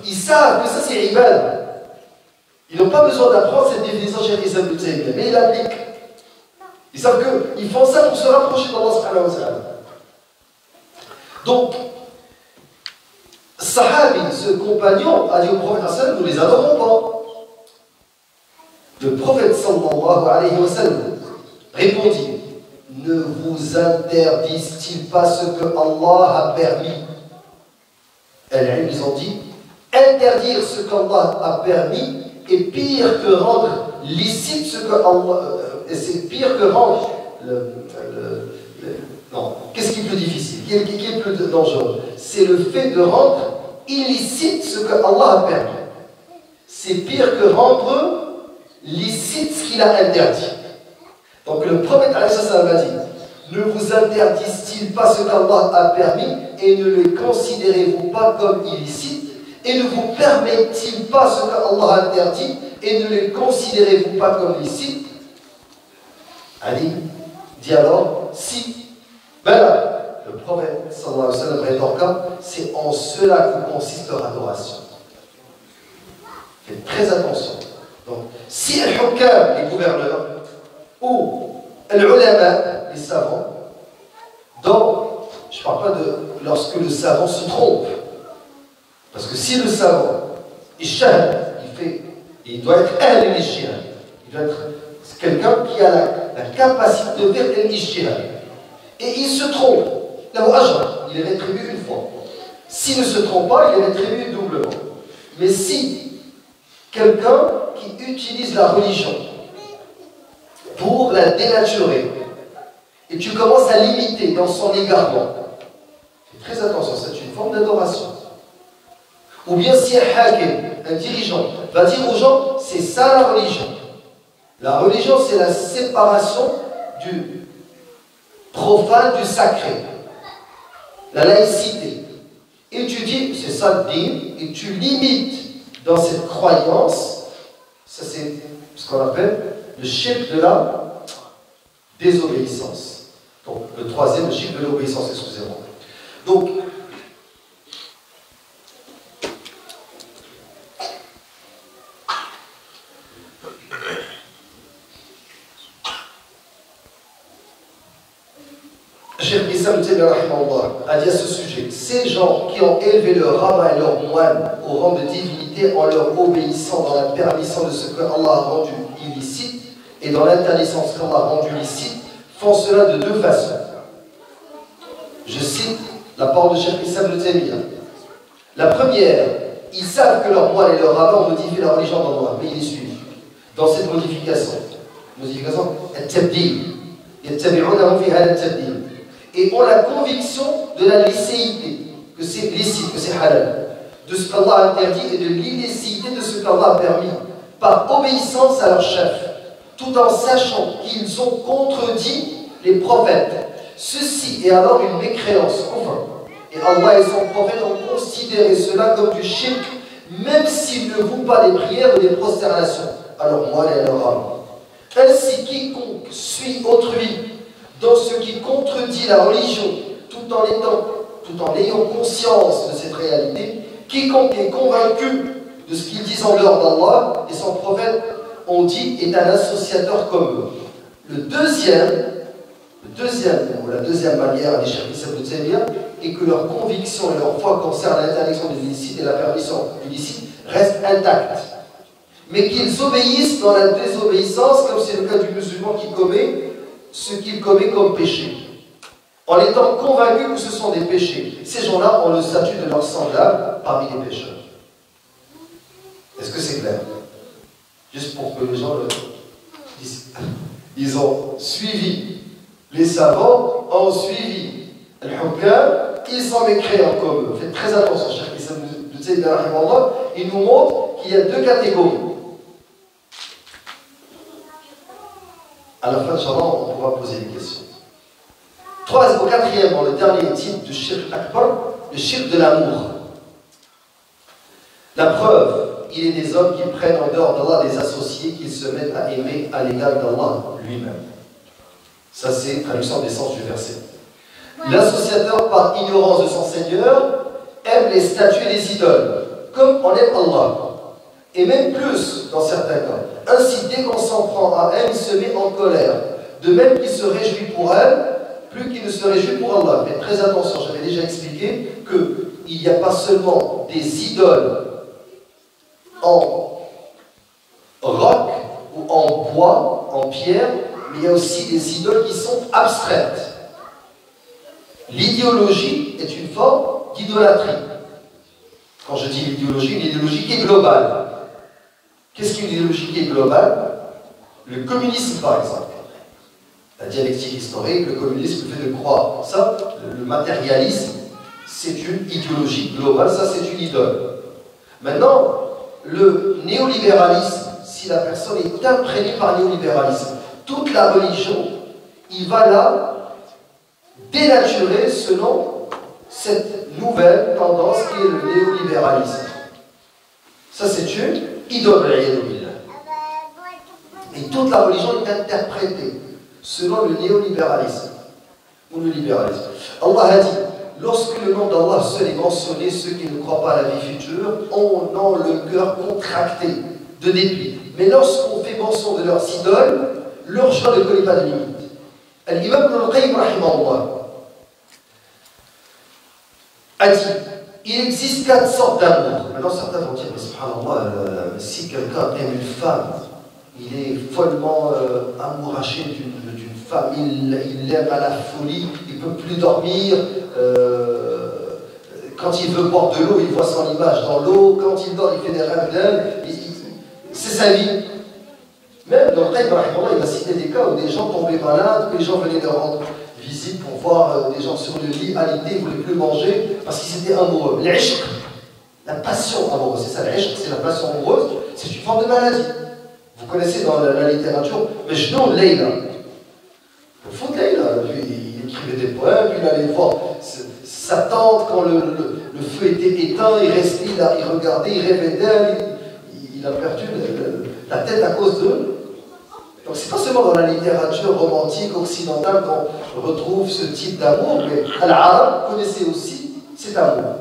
ils savent que ça c'est ibad. Ils n'ont pas besoin d'apprendre cette définition chez Islam ibn Taymiyyah, mais ils l'appliquent. Ils savent qu'ils font ça pour se rapprocher d'Allah subhanahu wa ta'ala. Donc, Sahabi, ce compagnon, a dit au prophète sallallahu alayhi wa sallam, nous les adorons pas. Le prophète sallallahu alayhi wa sallam répondit, ne vous interdisent-ils pas ce que Allah a permis? Ils ont dit, interdire ce qu'Allah a permis est pire que rendre licite ce que Allah... c'est pire que rendre non, qu'est-ce qui est plus difficile? Qui est plus dangereux? C'est le fait de rendre illicite ce que Allah a permis. C'est pire que rendre licite ce qu'il a interdit. Donc le prophète a dit, ne vous interdisent-ils pas ce qu'Allah a permis et ne les considérez-vous pas comme illicites? Et ne vous permet-il pas ce qu'Allah a interdit et ne les considérez-vous pas comme licites? Ali dit alors, si. Ben là, le prophète sallallahu alayhi wa sallam rétorqua, c'est en cela que consiste leur adoration. Faites très attention. Donc, si al-hukam, les gouverneurs, ou al-ulama, les savants, dans, je ne parle pas de lorsque le savant se trompe, parce que si le savant, il doit être al-ijtihad, il doit être quelqu'un qui a la capacité de faire al-ijtihad. Et il se trompe, il est rétribué une fois. S'il ne se trompe pas, il est rétribué doublement. Mais si quelqu'un qui utilise la religion pour la dénaturer, et tu commences à l'imiter dans son égarement, fais très attention, c'est une forme d'adoration. Ou bien si un hakim, un dirigeant, va dire aux gens, c'est ça la religion. La religion, c'est la séparation du profane du sacré, la laïcité. Et tu dis, c'est ça le din, et tu limites dans cette croyance, ça c'est ce qu'on appelle le shirk de la désobéissance. Donc le troisième, le shirk de l'obéissance, excusez-moi. Donc, Cheikh Issa a dit à ce sujet, ces gens qui ont élevé leurs rabbins et leurs moines au rang de divinité en leur obéissant dans la permission de ce que Allah a rendu illicite et dans l'interdiction de ce qu'Allah a rendu licite, font cela de deux façons. Je cite la parole de Cheikh Issa ibn Taymiyyah. La première, ils savent que leurs moines et leurs rabbins ont modifié la religion d'Allah, mais ils les suivent. Dans cette modification, al-tabdil, yattabi'unahum fi hadha al-tabdil. Et ont la conviction de la licéité, que c'est licite, que c'est halal. de ce qu'Allah a interdit et de l'illicité de ce qu'Allah a permis, par obéissance à leur chef, tout en sachant qu'ils ont contredit les prophètes. Ceci est alors une mécréance, enfin. Et Allah et son prophète ont considéré cela comme du shirk, même s'ils ne vouent pas des prières ou des prosternations. Alors moi, les âmes. Ainsi, quiconque suit autrui dans ce qui contredit la religion, tout en ayant conscience de cette réalité, quiconque est convaincu de ce qu'ils disent en dehors d'Allah et son prophète ont dit est un associateur comme eux. La deuxième manière des Cheikh Issa Ibn Taymiyyah est que leur conviction et leur foi concernant l'interdiction de l'illicite et la permission de l'illicite restent intactes. Mais qu'ils obéissent dans la désobéissance, comme c'est le cas du musulman qui commet ce qu'il commet comme péché, en étant convaincus que ce sont des péchés. Ces gens-là ont le statut de leurs semblables parmi les pécheurs. Est-ce que c'est clair? Juste pour que les gens le disent. Ils ont suivi, les savants ont suivi Al-Hukam, ils sont mécréants comme eux. Faites très attention, Cheikh Issa Ibn Taymiyyah, il nous montre qu'il y a deux catégories. À la fin, Inch'Allah, on pourra poser des questions. Quatrièmement, le dernier type de shirk akbar, le shirk de l'amour. La preuve, il est des hommes qui prennent en dehors d'Allah des associés qu'ils se mettent à aimer à l'égal d'Allah lui-même. Ça, c'est traduction des sens du verset. L'associateur, par ignorance de son Seigneur, aime les statues et les idoles, comme on aime Allah. Et même plus dans certains cas. Ainsi, dès qu'on s'en prend à elle, il se met en colère. De même qu'il se réjouit pour elle, plus qu'il ne se réjouit pour Allah. Mais très attention, j'avais déjà expliqué qu'il n'y a pas seulement des idoles en roc ou en bois, en pierre, mais il y a aussi des idoles qui sont abstraites. L'idéologie est une forme d'idolâtrie. Quand je dis l'idéologie, une idéologie qui est globale. Qu'est-ce qu'une idéologie qui est globale? Le communisme, par exemple. La dialectique historique, le communisme, le fait de croire. Ça, le matérialisme, c'est une idéologie globale, ça c'est une idole. Maintenant, le néolibéralisme, si la personne est imprégnée par le néolibéralisme, toute la religion, il va la dénaturer selon cette nouvelle tendance qui est le néolibéralisme. Ça c'est une idole. Et toute la religion est interprétée selon le néolibéralisme ou le libéralisme. Allah a dit, lorsque le nom d'Allah seul est mentionné, ceux qui ne croient pas à la vie future ont le cœur contracté de dépit. Mais lorsqu'on fait mention de leurs idoles, leur joie ne connaît pas de limite. L'imam Ibn al-Qayyim rahimahullah a dit, il existe 4 sortes d'amour. Maintenant certains vont dire, mais subhanallah, si quelqu'un aime une femme, il est follement amouraché d'une femme, il l'aime à la folie, il ne peut plus dormir, quand il veut boire de l'eau, il voit son image dans l'eau, quand il dort, il fait des rêves d'elle, c'est sa vie. Même dans le Qayyim, il a cité des cas où des gens tombaient malades, que les gens venaient leur rendre visite pour voir des gens sur le lit, alité, ils ne voulaient plus manger parce qu'ils étaient amoureux. L'ishq, la passion amoureuse, c'est ça, l'ishq, c'est la passion amoureuse, c'est une forme de maladie. Vous connaissez dans la littérature, Majnoun Layla. Le fou de Layla, il écrivait des poèmes, puis il allait voir sa tante quand le feu était éteint, il restait, il regardait, il rêvait d'elle, il a perdu la tête à cause d'eux. Donc c'est pas seulement dans la littérature romantique occidentale qu'on retrouve ce type d'amour, mais Al-Arab connaissait aussi cet amour.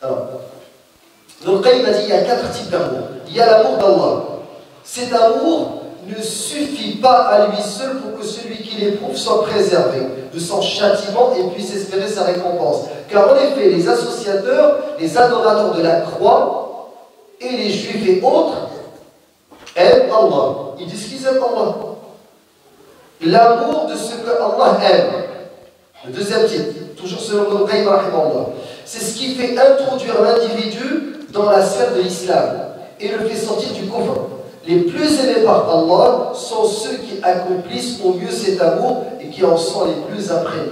Alors, donc Qayyim a dit il y a 4 types d'amour. Il y a l'amour d'Allah. Cet amour ne suffit pas à lui seul pour que celui qui l'éprouve soit préservé de son châtiment et puisse espérer sa récompense. Car en effet, les associateurs, les adorateurs de la croix et les juifs et autres aiment Allah. Ils disent qu'ils aiment Allah. L'amour de ce que Allah aime. Le deuxième type, toujours selon Ibn Qayyim rahimahullah, c'est ce qui fait introduire l'individu dans la sphère de l'islam et le fait sortir du kufr. Les plus aimés par Allah sont ceux qui accomplissent au mieux cet amour et qui en sont les plus imprégnés.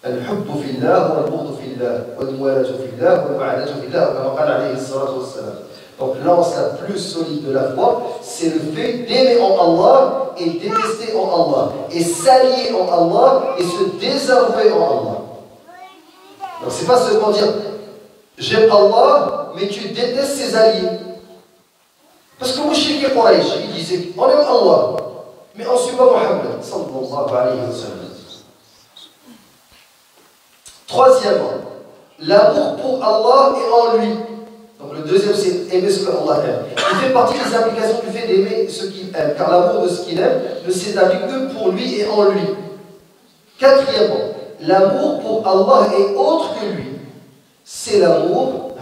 الحب في الله والبغض في الله والموالاة في الله والمعاداة في الله كما قال عليه الصلاة والسلام. Donc l'anse la plus solide de la foi, c'est le fait d'aimer en Allah et détester en Allah, et s'allier en Allah et se désavouer en Allah. Donc c'est pas seulement dire j'aime Allah, mais tu détestes ses alliés. Parce que Mouchrik et Quraysh, ils disaient on aime Allah, mais on ne suit pas Mohammed sallallahu alayhi wa sallam. Troisièmement, l'amour pour Allah et en lui. Donc le deuxième, c'est aimer ce que Allah aime. Il fait partie des implications du fait d'aimer ce qu'il aime, car l'amour de ce qu'il aime ne s'établit que pour lui et en lui. Quatrièmement, l'amour pour Allah est autre que lui. C'est l'amour,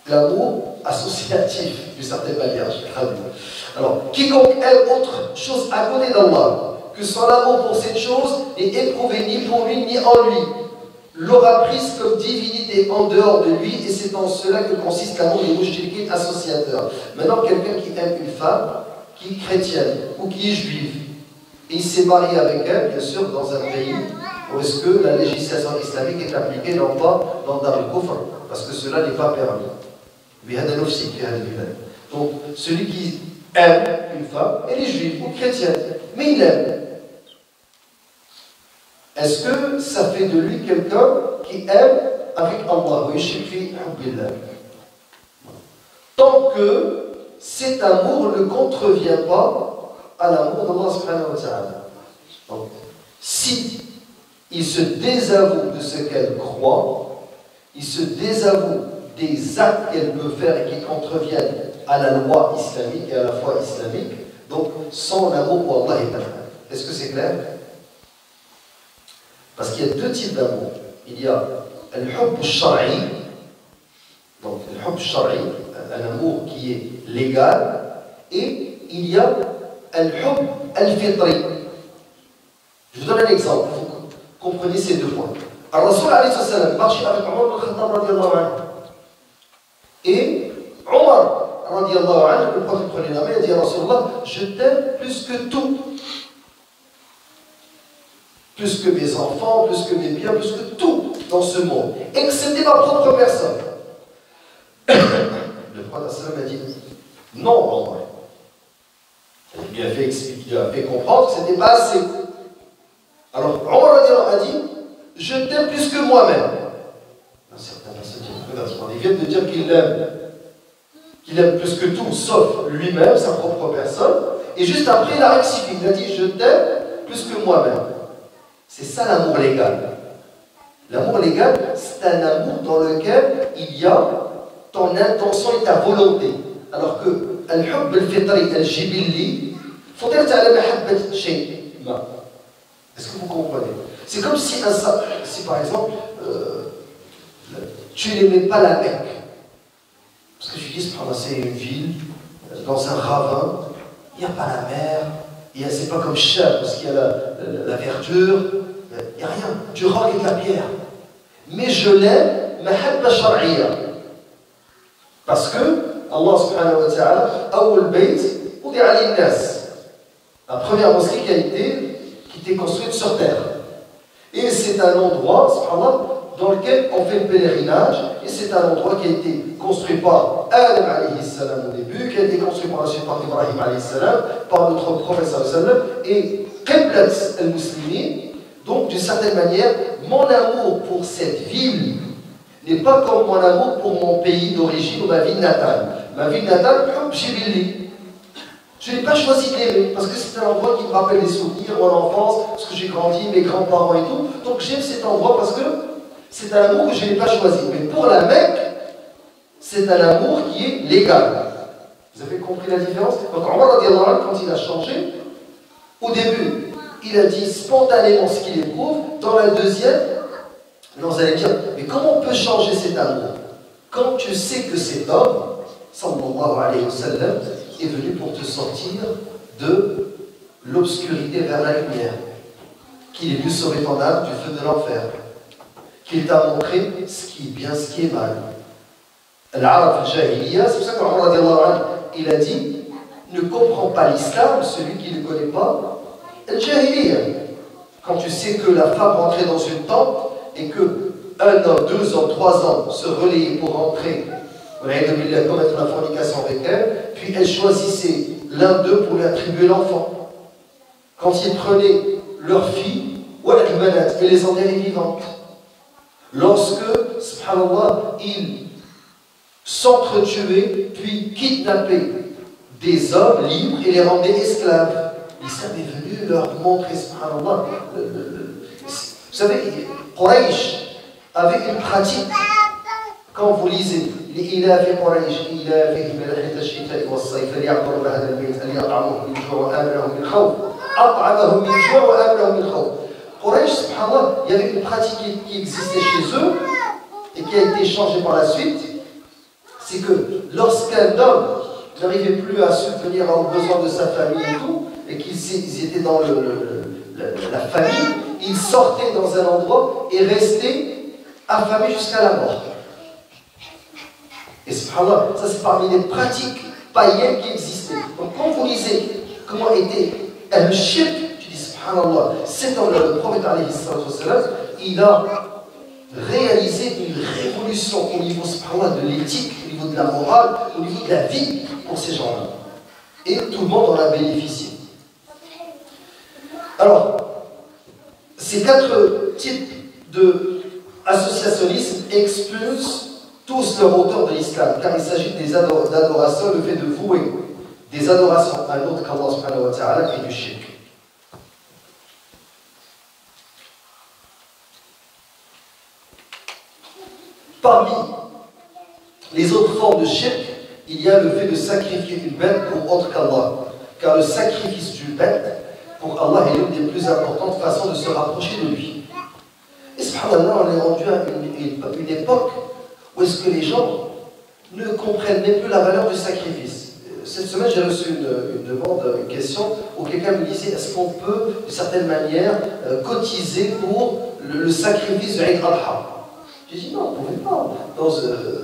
l'amour associatif, d'une certaine manière. Alors, quiconque aime autre chose à côté d'Allah, que son amour pour cette chose n'est éprouvé ni pour lui ni en lui, l'aura prise comme divinité en dehors de lui, et c'est en cela que consiste l'amour des mouchriquins associateurs. Maintenant, quelqu'un qui aime une femme qui est chrétienne ou qui est juive, et il s'est marié avec elle, bien sûr, dans un pays où est-ce que la législation islamique est appliquée, non pas dans Dar al-Kufr, parce que cela n'est pas permis. Donc, celui qui aime une femme, elle est juive ou chrétienne, mais il aime. Est-ce que ça fait de lui quelqu'un qui aime avec Allah? Tant que cet amour ne contrevient pas à l'amour d'Allah subhanahu wa ta'ala. Donc, si il se désavoue de ce qu'elle croit, il se désavoue des actes qu'elle peut faire et qui contreviennent à la loi islamique et à la foi islamique, donc son amour pour Allah est perdu. Est-ce que c'est clair? Parce qu'il y a deux types d'amour. Il y a al-hubb al-shar'i, donc al-hubb al-shar'i, un amour qui est légal, et il y a al-hubb al-fitri. Je vous donne un exemple, vous comprenez ces deux points. Al-Rasul alayhi salam marchait avec Omar ibn al-Khattab radiallahu anhu. Et Omar radiallahu anhu, le prophète prenait la main et dit à Rasulullah, je t'aime plus que tout. Plus que mes enfants, plus que mes biens, plus que tout dans ce monde, excepté ma propre personne. Le prophète a dit non, Omar. Il lui a fait expliquer, il lui a fait comprendre que ce n'était pas assez. Alors Omar a dit je t'aime plus que moi-même. Certaines personnes ils viennent de dire qu'il aime plus que tout, sauf lui-même, sa propre personne, et juste après il a rectifié, il a dit je t'aime plus que moi-même. C'est ça l'amour légal. L'amour légal, c'est un amour dans lequel il y a ton intention et ta volonté. Alors que al-hubb al-fitri al-jibilli, faut-il ta'ala mahabbat shay ma. Est-ce que vous comprenez? C'est comme si par exemple tu n'aimais pas la Mecque. Parce que tu dis, c'est une ville, dans un ravin, il n'y a pas la mer, c'est pas comme Chab, parce qu'il y a la verdure, il n'y a rien, du roc et de la pierre. Mais je l'aime, mahabba shar'iyya. Parce que Allah subhanahu wa ta'ala, awwal bayt, udi'a lin-nas. La première mosquée qui était construite sur terre. Et c'est un endroit, subhanallah, dans lequel on fait le pèlerinage, et c'est un endroit qui a été construit par Adam alayhi salam au début, qui a été construit par Ibrahim alayhi salam, par notre prophète sallallahu alayhi wa sallam, et Qiblat al-Muslimin. Donc, d'une certaine manière, mon amour pour cette ville n'est pas comme mon amour pour mon pays d'origine ou ma ville natale. Ma ville natale, Jibilli. Je n'ai pas choisi de l'aimer, parce que c'est un endroit qui me rappelle les souvenirs, mon enfance, parce que j'ai grandi, mes grands-parents et tout. Donc j'aime cet endroit parce que c'est un amour que je n'ai pas choisi. Mais pour la Mecque, c'est un amour qui est légal. Vous avez compris la différence? Donc Omar, quand il a changé, au début, il a dit spontanément ce qu'il éprouve. Dans la deuxième, non, vous allez dire, mais comment on peut changer cet amour? Quand tu sais que cet homme, sallallahu alayhi wa sallam, est venu pour te sortir de l'obscurité vers la lumière, qu'il est venu sauver ton âme du feu de l'enfer, qu'il t'a montré ce qui est bien, ce qui est mal. Al-Arab al-Jahiliya, c'est pour ça qu'Omar il a dit, ne comprend pas l'islam, celui qui ne connaît pas al-jahiliya. Quand tu sais que la femme rentrait dans une tente et que un homme, 2 hommes, 3 hommes se relayaient pour rentrer, commettre la fornication avec elle, puis elle choisissait l'un d'eux pour lui attribuer l'enfant. Quand ils prenaient leur fille, et les enterraient vivantes. Lorsque, subhanallah, ils s'entretuaient, puis kidnappaient des hommes libres et les rendaient esclaves. L'islam est venu leur montrer, subhanallah. Vous savez, Quraysh avait une pratique, quand vous lisez, لإلاف قريش إلافهم رحلة الشتاء والصيف فليعبروا هذا البيت فليطعموه من جوع وآمنهم من خوف أطعمهم من جوع وآمنهم من خوف. Quraysh, subhanallah, il y avait une pratique qui existait chez eux et qui a été changée par la suite. C'est que lorsqu'un homme n'arrivait plus à subvenir aux besoins de sa famille et tout, et qu'ils étaient dans la famille, ils sortaient dans un endroit et restaient affamés jusqu'à la mort. Et subhanallah, ça c'est parmi les pratiques païennes qui existaient. Donc quand vous lisez comment était le shirk, tu dis subhanallah, cet homme-là, le prophète alayhi sallam, il a réalisé une révolution au niveau subhanallah de l'éthique, au niveau de la morale, au niveau de la vie pour ces gens-là. Et tout le monde en a bénéficié. Alors, ces 4 types d'associationnisme expulsent tous leur auteur de l'islam, car il s'agit d'adoration, le fait de vouer des adorations à un autre qu'Allah subhanahu wa ta'ala et du shirk. Parmi les autres formes de shirk, il y a le fait de sacrifier une bête pour autre qu'Allah, car le sacrifice d'une bête pour Allah est l'une des plus importantes façons de se rapprocher de lui. Et subhanallah, on est rendu à une époque où est-ce que les gens ne comprennent même plus la valeur du sacrifice. Cette semaine, j'ai reçu une demande, une question, où quelqu'un me disait, est-ce qu'on peut, d'une certaine manière, cotiser pour le sacrifice de Eid al-Adha? J'ai dit, non, vous ne pouvez pas.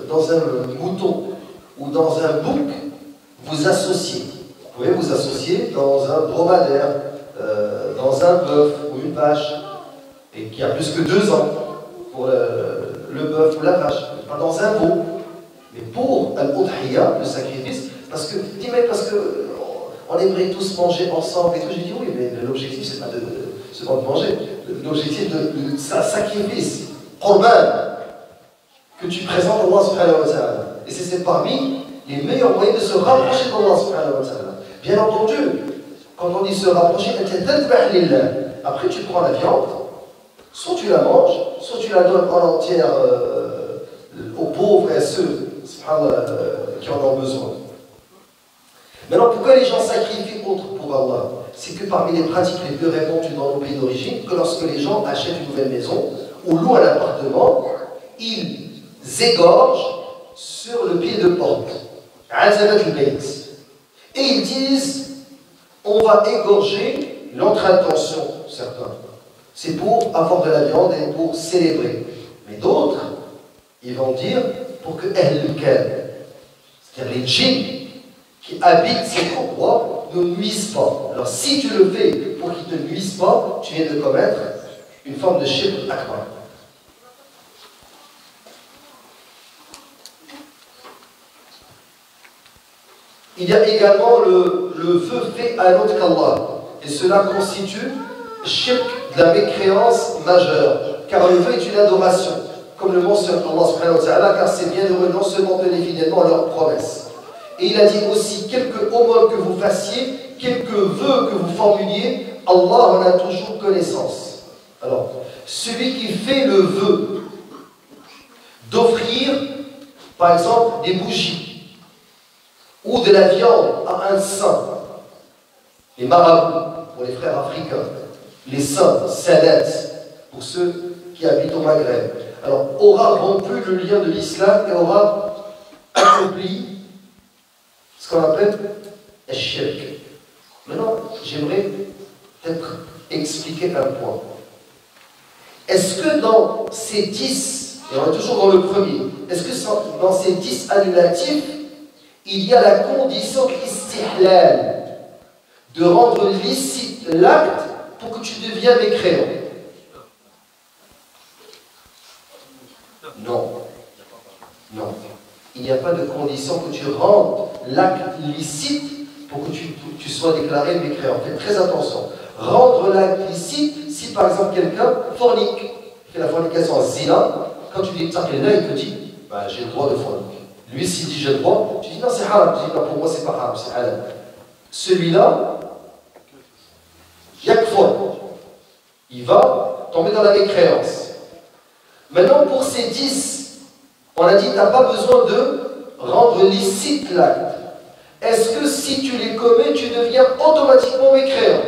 Dans un mouton ou dans un bouc, vous associez. Vous pouvez vous associer dans un dromadaire, dans un bœuf ou une vache, et qui a plus que 2 ans pour le bœuf ou la vache, pas dans un veau. Mais pour al-udhiya, le sacrifice, parce que on aimerait tous manger ensemble et tout. J'ai dit oui, mais l'objectif c'est pas de manger. L'objectif de sacrifice, qurban, que tu présentes à Allah subhanahu wa ta'ala. Et c'est parmi les meilleurs moyens de se rapprocher d'Allah subhanahu wa ta'ala. Bien entendu, quand on dit se rapprocher, après tu prends la viande, soit tu la manges, soit tu la donnes en entière aux pauvres et à ceux qui en ont besoin. Maintenant, pourquoi les gens sacrifient autre pour Allah? C'est que parmi les pratiques les plus répandues dans nos pays d'origine, que lorsque les gens achètent une nouvelle maison ou louent un appartement, ils égorgent sur le pied de porte. Et ils disent, on va égorger, notre intention, certains, c'est pour avoir de la viande et pour célébrer. Mais d'autres, ils vont dire pour que Ahl-Kal, c'est-à-dire les djinns qui habitent cet endroit, ne nuisent pas. Alors si tu le fais pour qu'ils ne nuisent pas, tu viens de commettre une forme de shirk akbar. Il y a également le vœu fait à un autre qu'Allah. Et cela constitue shirk de la mécréance majeure. Car le vœu est une adoration, comme le mentionne Allah subhanahu wa ta'ala, car c'est bienheureux non seulement tenir fidèlement leurs promesses. Et il a dit aussi, quelque aumône que vous fassiez, quelques vœux que vous formuliez, Allah en a toujours connaissance. Alors, celui qui fait le vœu d'offrir, par exemple, des bougies, ou de la viande à un saint, les marabouts, pour les frères africains, les saints, sadat, pour ceux qui habitent au Maghreb, alors aura rompu le lien de l'islam et aura accompli ce qu'on appelle le shirk. Maintenant, j'aimerais peut-être expliquer un point. Est-ce que dans ces 10, et on est toujours dans le premier, est-ce que dans ces 10 annulatifs, il y a la condition istihlal, de rendre licite l'acte pour que tu deviennes mécréant. Non. Non. Il n'y a pas de condition que tu rendes l'acte licite pour que tu sois déclaré mécréant. Faites très attention. Rendre l'acte licite, si par exemple quelqu'un fornique, fait la fornication à zina, quand tu dis ça, il te dit, bah, j'ai le droit de forniquer. Lui, s'il dit j'ai le droit, tu dis non, c'est haram. Tu dis non, pour moi, c'est pas haram, c'est halal. Celui-là, yakfur. Il va tomber dans la mécréance. Maintenant, pour ces 10, on a dit, tu n'as pas besoin de rendre licite l'acte. Est-ce que si tu les commets, tu deviens automatiquement mécréant?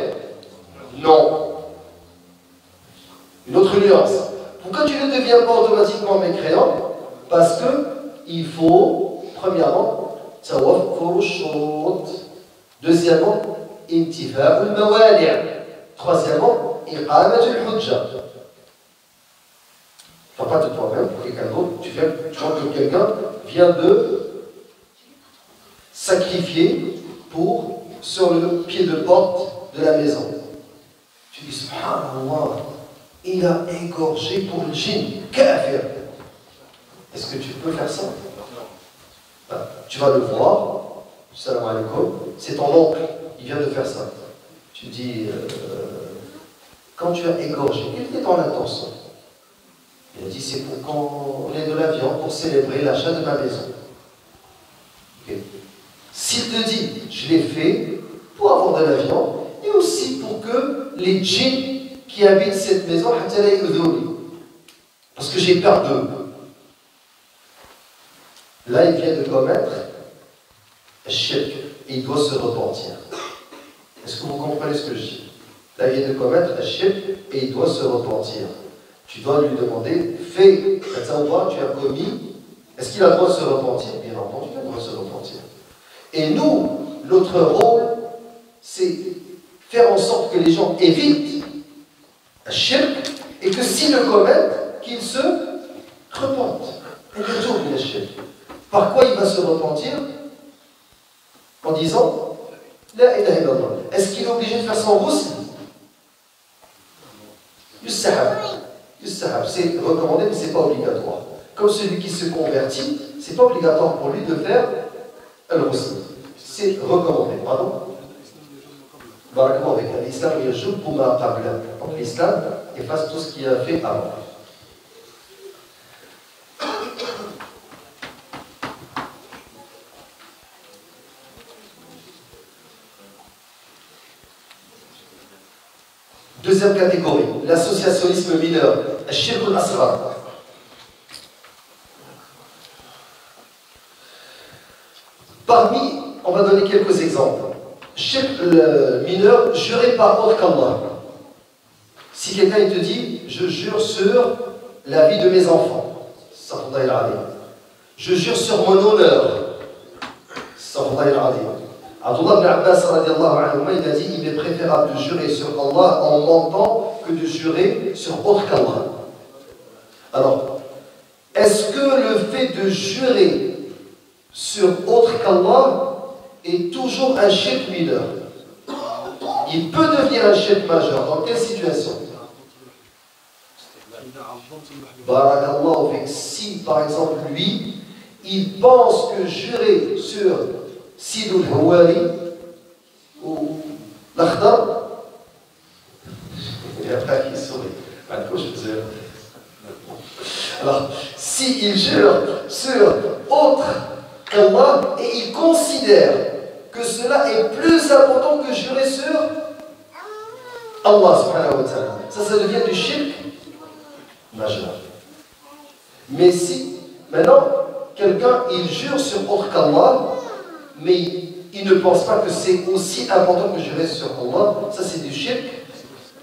Non. Une autre nuance. Pourquoi tu ne deviens pas automatiquement mécréant? Parce que il faut, premièrement, deuxièmement, intifa'ul mawani'. Troisièmement, iqamatul hujja. Enfin, pas de toi-même, pour quelqu'un d'autre. Tu vois que quelqu'un vient de sacrifier sur le pied de porte de la maison. Tu dis, subhanallah, il a égorgé pour le djinn. Kafir. Est-ce que tu peux faire ça? Tu vas le voir, salam alaikum, c'est ton oncle, il vient de faire ça. Tu dis, quand tu as égorgé, quelle était ton intention? Il a dit, c'est pour qu'on ait de la viande, pour célébrer l'achat de ma maison. Okay. S'il te dit, je l'ai fait pour avoir de la viande, et aussi pour que les djinns qui habitent cette maison, parce que j'ai peur d'eux. Là, il vient de commettre un shirk, et il doit se repentir. Est-ce que vous comprenez ce que je dis? Là, il vient de commettre un shirk, et il doit se repentir. Tu dois lui demander, fais, tu as commis, est-ce qu'il a le droit de se repentir? Bien entendu, il a le droit de se repentir. Et nous, notre rôle, c'est faire en sorte que les gens évitent un shirk, et que s'ils le commettent, qu'ils se repentent. Et le jour du shirk. Par quoi il va se repentir? En disant, la ilaha illallah. Est-ce qu'il est obligé de faire son ghusl? Yussahab. C'est recommandé, mais ce n'est pas obligatoire. Comme celui qui se convertit, ce n'est pas obligatoire pour lui de faire un ghusl. C'est recommandé. Pardon? Barakallahu avec l'islam, il joue pour ma qabla. Donc l'islam efface tout ce qu'il a fait avant. Deuxième catégorie, l'associationnisme mineur, al-shirk al-asghar. Parmi, on va donner quelques exemples. Shirk mineur, jurer par autre qu'Allah. Si quelqu'un te dit, je jure sur la vie de mes enfants, je jure sur mon honneur, Abdullah ibn Abbas il a dit, il est préférable de jurer sur Allah en mentant que de jurer sur autre qu'Allah. Alors, est-ce que le fait de jurer sur autre qu'Allah est toujours un shirk mineur? Il peut devenir un shirk majeur. Dans quelle situation? Barakallahu fik. Si, par exemple, lui, il pense que jurer sur Sidul Houari ou l'Akhdar, il y a pas qui sourit. Alors, s'il jure sur autre qu'Allah et il considère que cela est plus important que jurer sur Allah subhanahu wa ta'ala, ça devient du shirk majeur. Mais si, maintenant, quelqu'un, il jure sur autre qu'Allah, mais il ne pense pas que c'est aussi important que jurer sur Allah, ça c'est du shirk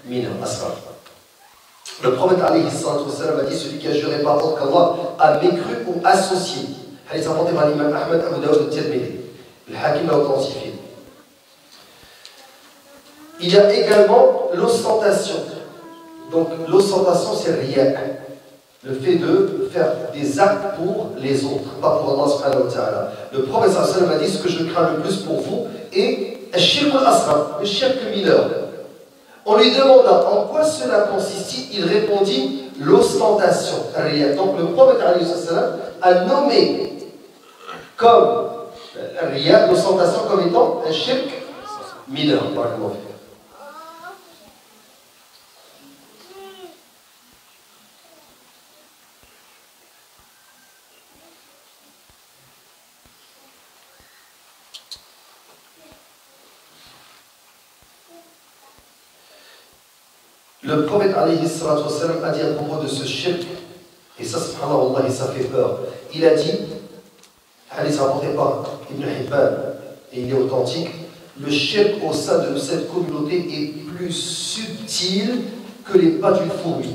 mineur, asghar. Le prophète alayhi sallam a dit, celui qui a juré par autre qu'Allah a mécru ou associé. Hadith rapporté par l'imam Ahmed, Abu Daoud, al-Tirmidhi. Le Hakim l'a authentifié. Il y a également l'ostentation. Donc l'ostentation c'est riya. Le fait de faire des actes pour les autres, pas pour Allah subhanahu wa ta'ala. Le prophète sallam a dit, ce que je crains le plus pour vous est le shirk al-asghar, le shirk mineur. On lui demanda en quoi cela consistait, il répondit l'ostentation. Donc le prophète a nommé comme l'ostentation comme étant un shirk mineur. Le prophète a dit à propos de ce shirk, et ça, subhanallah, ça fait peur. Il a dit, hadith rapporté par Ibn Hibban, et il est authentique, le shirk au sein de cette communauté est plus subtil que les pas d'une fourmi.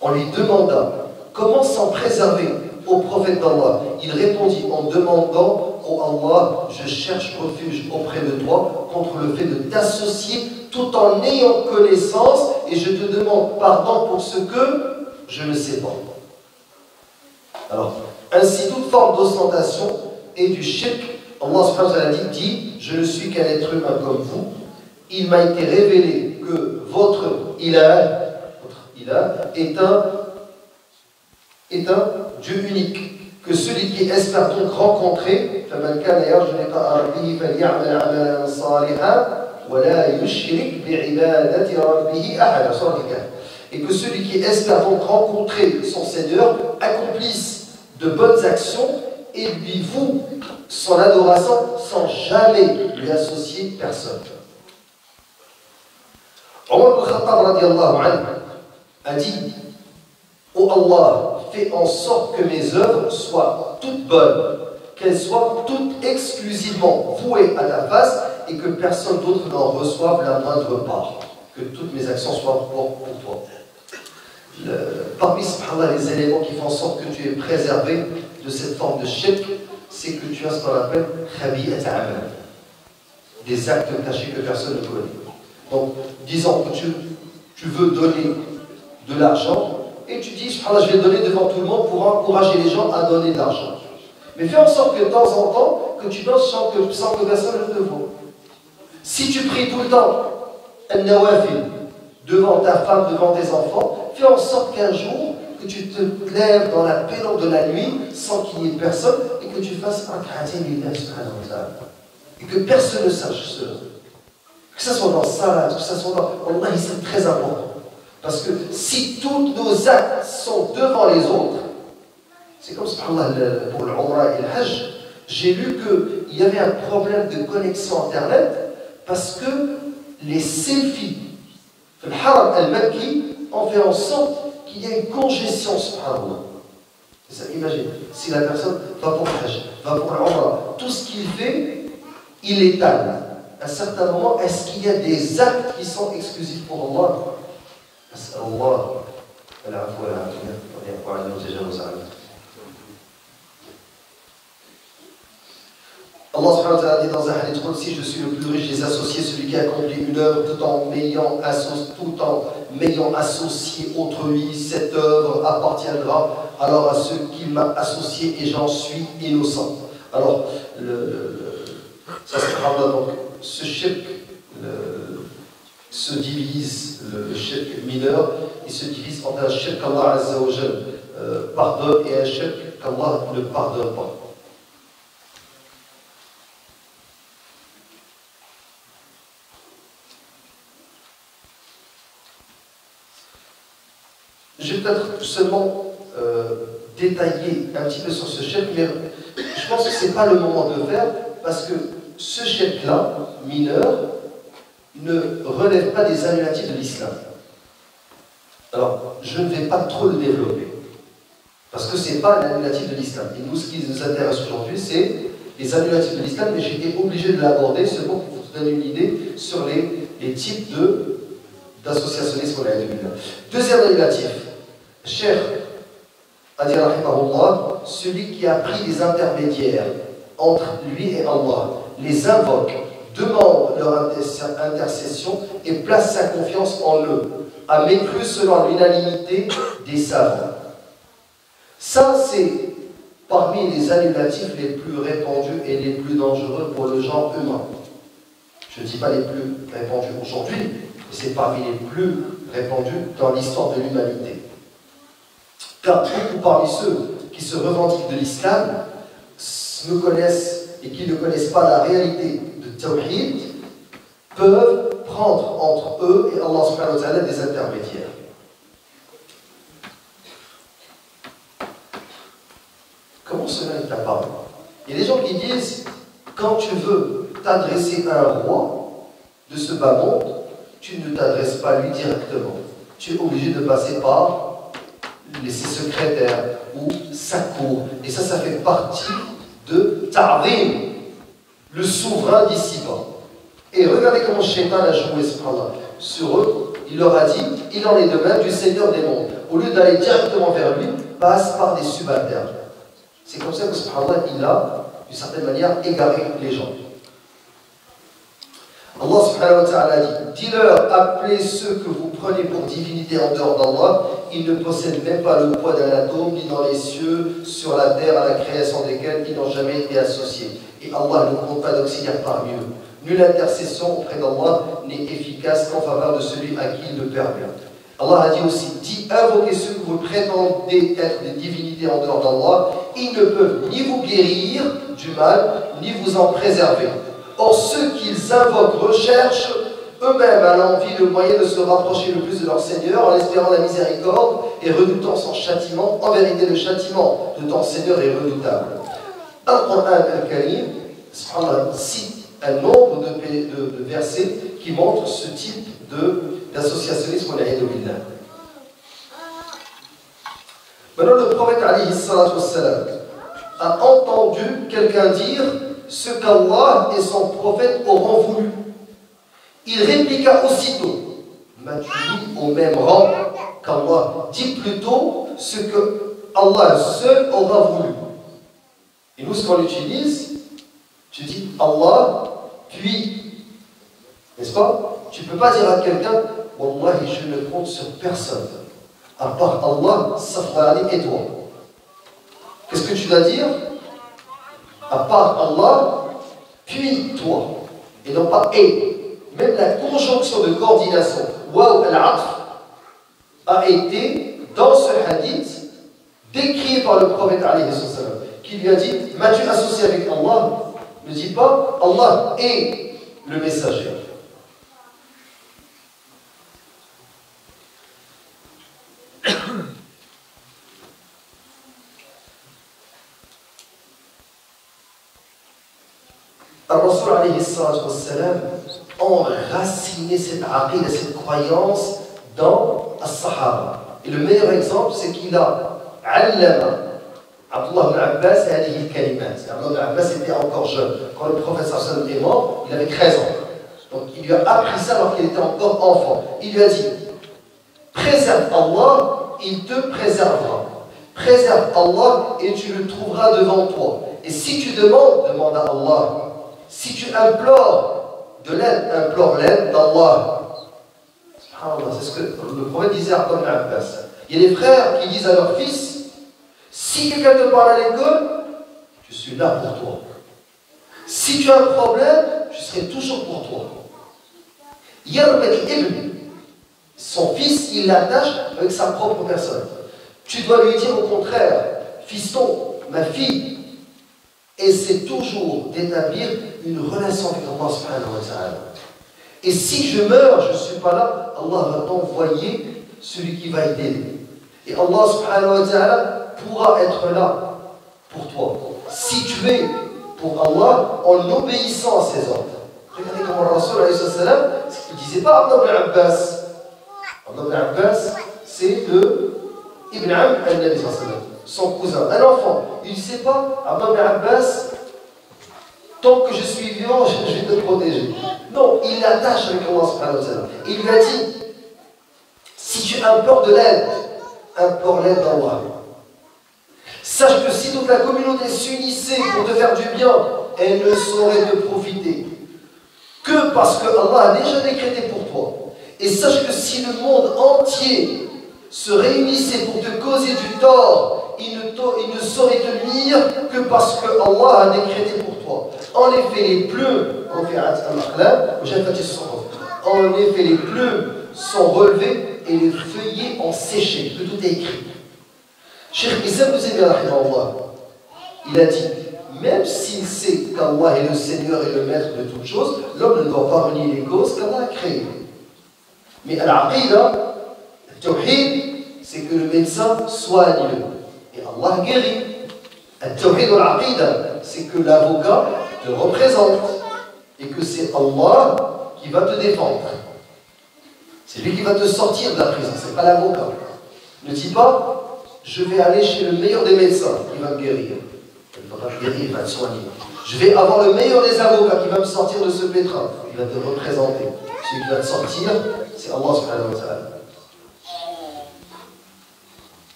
On lui demanda comment s'en préserver au prophète d'Allah. Il répondit en demandant, ô Allah, je cherche refuge auprès de toi contre le fait de t'associer tout en ayant connaissance, et je te demande pardon pour ce que je ne sais pas. Alors, ainsi toute forme d'ostentation et du shirk, Allah subhanahu wa ta'ala dit, je ne suis qu'un être humain comme vous, il m'a été révélé que votre ilah est un Dieu unique, que celui qui espère donc rencontrer, et que celui qui espère donc rencontrer son Seigneur accomplisse de bonnes actions et lui voue son adoration sans jamais lui associer personne. Omar ibn Khattab radiallahu anhu a dit, ô Allah, fais en sorte que mes œuvres soient toutes bonnes, qu'elles soient toutes exclusivement vouées à ta face et que personne d'autre n'en reçoive la moindre part. Que toutes mes actions soient pour toi. Parmi les éléments qui font en sorte que tu es préservé de cette forme de shirk, c'est que tu as ce qu'on appelle khabi'at amal, des actes cachés que personne ne connaît. Donc, disons que tu veux donner de l'argent et tu dis, je vais le donner devant tout le monde pour encourager les gens à donner de l'argent. Mais fais en sorte que de temps en temps, que tu donnes sans que personne ne te voie. Si tu pries tout le temps, al-nawafil, devant ta femme, devant tes enfants, fais en sorte qu'un jour, que tu te lèves dans la pénombre de la nuit, sans qu'il n'y ait personne, et que tu fasses un khatim lillah subhanahu wa ta'ala. Et que personne ne sache cela. Que ce soit dans salat, que ce soit dans... Allah, c'est très important. Parce que si tous nos actes sont devant les autres, c'est comme subhanallah pour le Umrah et le Hajj, j'ai lu qu'il y avait un problème de connexion Internet parce que les selfies, le Haram al-Makki, ont fait en sorte qu'il y ait une congestion, subhanallah. Imagine, si la personne va pour le Hajj, va pour le Umrah, tout ce qu'il fait, il étale. À un certain moment, est-ce qu'il y a des actes qui sont exclusifs pour Allah? Allah subhanahu wa ta'ala dit dans un hadith qudsi, je suis le plus riche des associés, celui qui accomplit une œuvre tout en m'ayant associé autrui, cette œuvre appartiendra alors à ceux qui m'a associé et j'en suis innocent. Alors, ça sera donc ce shirk se divise, le shirk mineur, il se divise entre un shirk qu'Allah Azza wa Jal pardonne et un shirk qu'Allah ne pardonne pas. Je vais peut-être seulement détailler un petit peu sur ce shirk, mais je pense que ce n'est pas le moment de le faire, parce que ce shirk-là, mineur, ne relève pas des annulatifs de l'islam. Alors, je ne vais pas trop le développer, parce que ce n'est pas l'annulatif de l'islam. Et nous, ce qui nous intéresse aujourd'hui, c'est les annulatifs de l'islam, mais j'ai été obligé de l'aborder seulement pour vous donner une idée sur les types d'associationnisme. Deuxième annulatif, Cheikh a dit, celui qui a pris des intermédiaires entre lui et Allah, les invoque, demande leur intercession et place sa confiance en eux, a mécru selon l'unanimité des savants. Ça, c'est parmi les annulatifs les plus répandus et les plus dangereux pour le genre humain. Je ne dis pas les plus répandus aujourd'hui, Et c'est parmi les plus répandus dans l'histoire de l'humanité. Car beaucoup parmi ceux qui se revendiquent de l'islam me connaissent et qui ne connaissent pas la réalité de Tawhid peuvent prendre entre eux et Allah subhanahu wa ta'ala des intermédiaires. Comment cela est apparu? Il y a des gens qui disent, quand tu veux t'adresser à un roi de ce bas monde, tu ne t'adresses pas à lui directement. Tu es obligé de passer par ses secrétaires ou sa cour. Et ça fait partie de Ta'zim, le souverain d'ici-bas. Et regardez comment le shaitan a joué sur eux. Il leur a dit, il en est de même du Seigneur des mondes. Au lieu d'aller directement vers lui, passe par des subalternes. C'est comme ça que subhanallah, il a, d'une certaine manière, égaré les gens. Allah subhanahu wa ta'ala dit, dis-leur, appelez ceux que vous prenez pour divinité en dehors d'Allah, ils ne possèdent même pas le poids d'un atome, ni dans les cieux, sur la terre, à la création desquels ils n'ont jamais été associés. Et Allah ne compte pas d'auxiliaire parmi eux. Nulle intercession auprès d'Allah n'est efficace qu'en faveur de celui à qui il le permet. Allah a dit aussi, dis, invoquez ceux que vous prétendez être des divinités en dehors d'Allah, ils ne peuvent ni vous guérir du mal, ni vous en préserver. Or, ceux qu'ils invoquent recherchent eux-mêmes à l'envie le moyen de se rapprocher le plus de leur Seigneur en espérant la miséricorde et redoutant son châtiment. En vérité, le châtiment de ton Seigneur est redoutable. Al-Qur'an al-Karim cite un nombre de versets qui montrent ce type d'associationnisme. Maintenant, le prophète alayhi salatu wassalam a entendu quelqu'un dire ce qu'Allah et son prophète auront voulu. Il répliqua aussitôt, m'as-tu mis au même rang qu'Allah? Dis plutôt ce que Allah seul aura voulu. Et nous, ce qu'on utilise, tu dis Allah, puis, n'est-ce pas? Tu ne peux pas dire à quelqu'un, Wallahi, je ne compte sur personne, à part Allah, Safrani et toi. Qu'est-ce que tu dois dire? À part Allah, puis toi. Et non pas et. Même la conjonction de coordination, waw al-'atf, a été, dans ce hadith, décrit par le prophète alayhi salam, qui lui a dit, m'as-tu associé avec Allah? Ne dis pas, Allah est le messager. Al-Rasul alayhi salam enraciné cette aqida, cette croyance dans as-Sahaba. Et le meilleur exemple, c'est qu'il a allama Abdullah ibn Abbas et hadihi al-kalimat. Abdullah ibn Abbas était encore jeune. Quand le prophète sallallahu est mort, il avait 13 ans. Donc il lui a appris ça alors qu'il était encore enfant. Il lui a dit, préserve Allah, il te préservera. Préserve Allah et tu le trouveras devant toi. Et si tu demandes, demande à Allah. Si tu implores de l'aide, implore l'aide d'Allah. C'est ce que le prophète disait à Abdullah ibn Abbas. Il y a des frères qui disent à leur fils, si quelqu'un te parle à l'école, je suis là pour toi. Si tu as un problème, je serai toujours pour toi. Yarbek ibn, son fils, il l'attache avec sa propre personne. Tu dois lui dire au contraire, fiston, ma fille, essaie toujours d'établir une relation avec Allah subhanahu wa ta'ala. Et si je meurs, je ne suis pas là, Allah va t'envoyer celui qui va t'aider. Et Allah subhanahu wa ta'ala pourra être là pour toi. Si tu es pour Allah en obéissant à ses ordres. Regardez comment le Rasul alayhi salam, il ne disait pas Abdullah ibn Abbas. Abdullah ibn Abbas, c'est le Ibn Am al-Nabi sallallahu alayhi wa sallam, son cousin, un enfant. Il ne disait pas Abdullah ibn Abbas, tant que je suis vivant, je vais te protéger. Non, il l'attache avec Allah subhanahu wa ta'ala. Il lui a dit, si tu implores de l'aide, implore l'aide d'Allah. Sache que si toute la communauté s'unissait pour te faire du bien, elle ne saurait te profiter. Que parce que Allah a déjà décrété pour toi. Et sache que si le monde entier se réunissait pour te causer du tort, il ne saurait te nuire que parce que Allah a décrété pour toi. En effet, les pleurs, En effet, les plumes sont relevées et les feuillets ont séché, que tout est écrit. Cheikh Issa ibn Taymiyyah, il a dit, même s'il sait qu'Allah est le Seigneur et le Maître de toutes choses, l'homme ne doit pas renier les causes qu'Allah a créées. Mais al-Aqida, al-Tawhid, c'est que le médecin soigne et Allah guérit. Al-Tawhid al-Aqida, c'est que l'avocat te représente et que c'est Allah qui va te défendre. C'est lui qui va te sortir de la prison, c'est pas l'avocat. Ne dis pas, je vais aller chez le meilleur des médecins, il va me guérir. Il ne va pas me guérir, il va te soigner. Je vais avoir le meilleur des avocats qui va me sortir de ce pétrin, il va te représenter. Celui qui va te sortir, c'est Allah subhanahu wa ta'ala.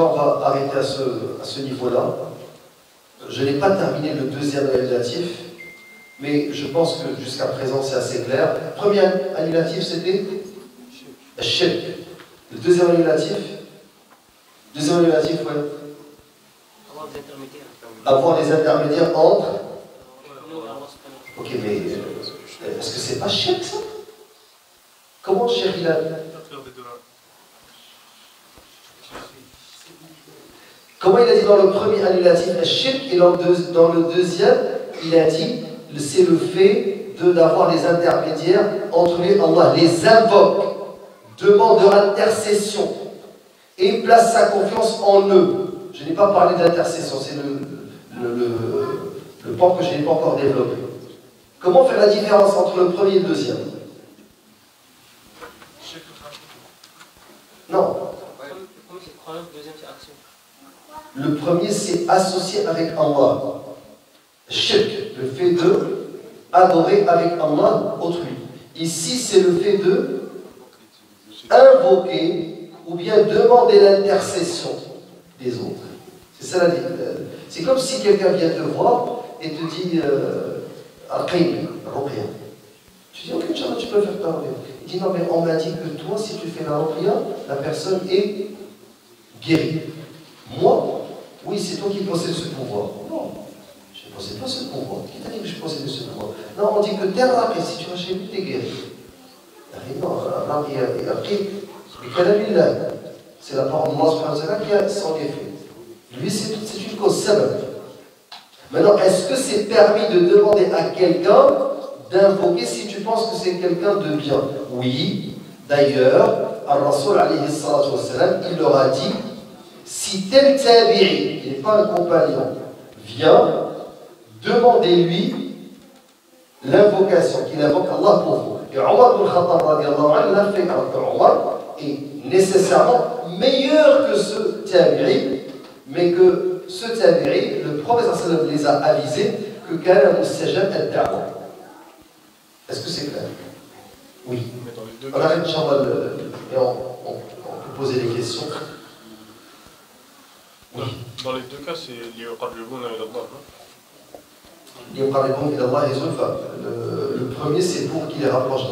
On va arrêter à ce niveau-là. Je n'ai pas terminé le deuxième annulatif, mais je pense que jusqu'à présent c'est assez clair. Le premier annulatif c'était Shirk. Le deuxième annulatif, ouais. Avoir des intermédiaires entre. Ok, mais est-ce que c'est pas Shirk ça? Comment Shirk il a. Comment il a dit dans le premier annulatif Shirk et dans le deuxième, il a dit c'est le fait d'avoir des intermédiaires entre lui et Allah, les invoque, demande leur intercession et place sa confiance en eux. Je n'ai pas parlé d'intercession, c'est le point que je n'ai pas encore développé. Comment faire la différence entre le premier et le deuxième? Non. Le premier, c'est associer avec Allah. Shirk, le fait de adorer avec Allah autrui. Ici, c'est le fait de invoquer ou bien demander l'intercession des autres. C'est ça la différence. C'est comme si quelqu'un vient te voir et te dit Al-Qaïm, Ruqya. Tu dis, ok, Inch'Allah, tu peux faire ta ruqya. Il dit, non, mais on m'a dit que toi, si tu fais la ruqya, la personne est guérie. Moi, oui, c'est toi qui possèdes ce pouvoir. Non, je ne possède pas ce pouvoir. Qui t'a dit que je possédais ce pouvoir? Non, on dit que t'es raqi, si tu vas chez lui, t'es guéri. Non, raqi, c'est la parole d'Allah qui a son effet. Lui, c'est une cause sabab. Maintenant, est-ce que c'est permis de demander à quelqu'un d'invoquer si tu penses que c'est quelqu'un de bien? Oui. D'ailleurs, Al-Rasoul, alayhi salatu wassalam, il leur a dit, si tel tabi'i, il n'est pas un compagnon, vient, demandez-lui l'invocation, qu'il invoque Allah pour vous. Et Omar ibn Khattab radiallahu anhu l'a fait, alors que Omar est nécessairement meilleur que ce tabi'i, mais que ce tabi'i, le prophète les a avisés que kana mustajab ad-da'wa. Est-ce que c'est clair? Oui. On arrête, Inch'Allah, et on peut poser des questions. Oui. Dans les deux cas, c'est liyuqarribuna ila Allah, non? Liyuqarribuna ila Allah et zulfa. Le premier, c'est pour qu'il les rapproche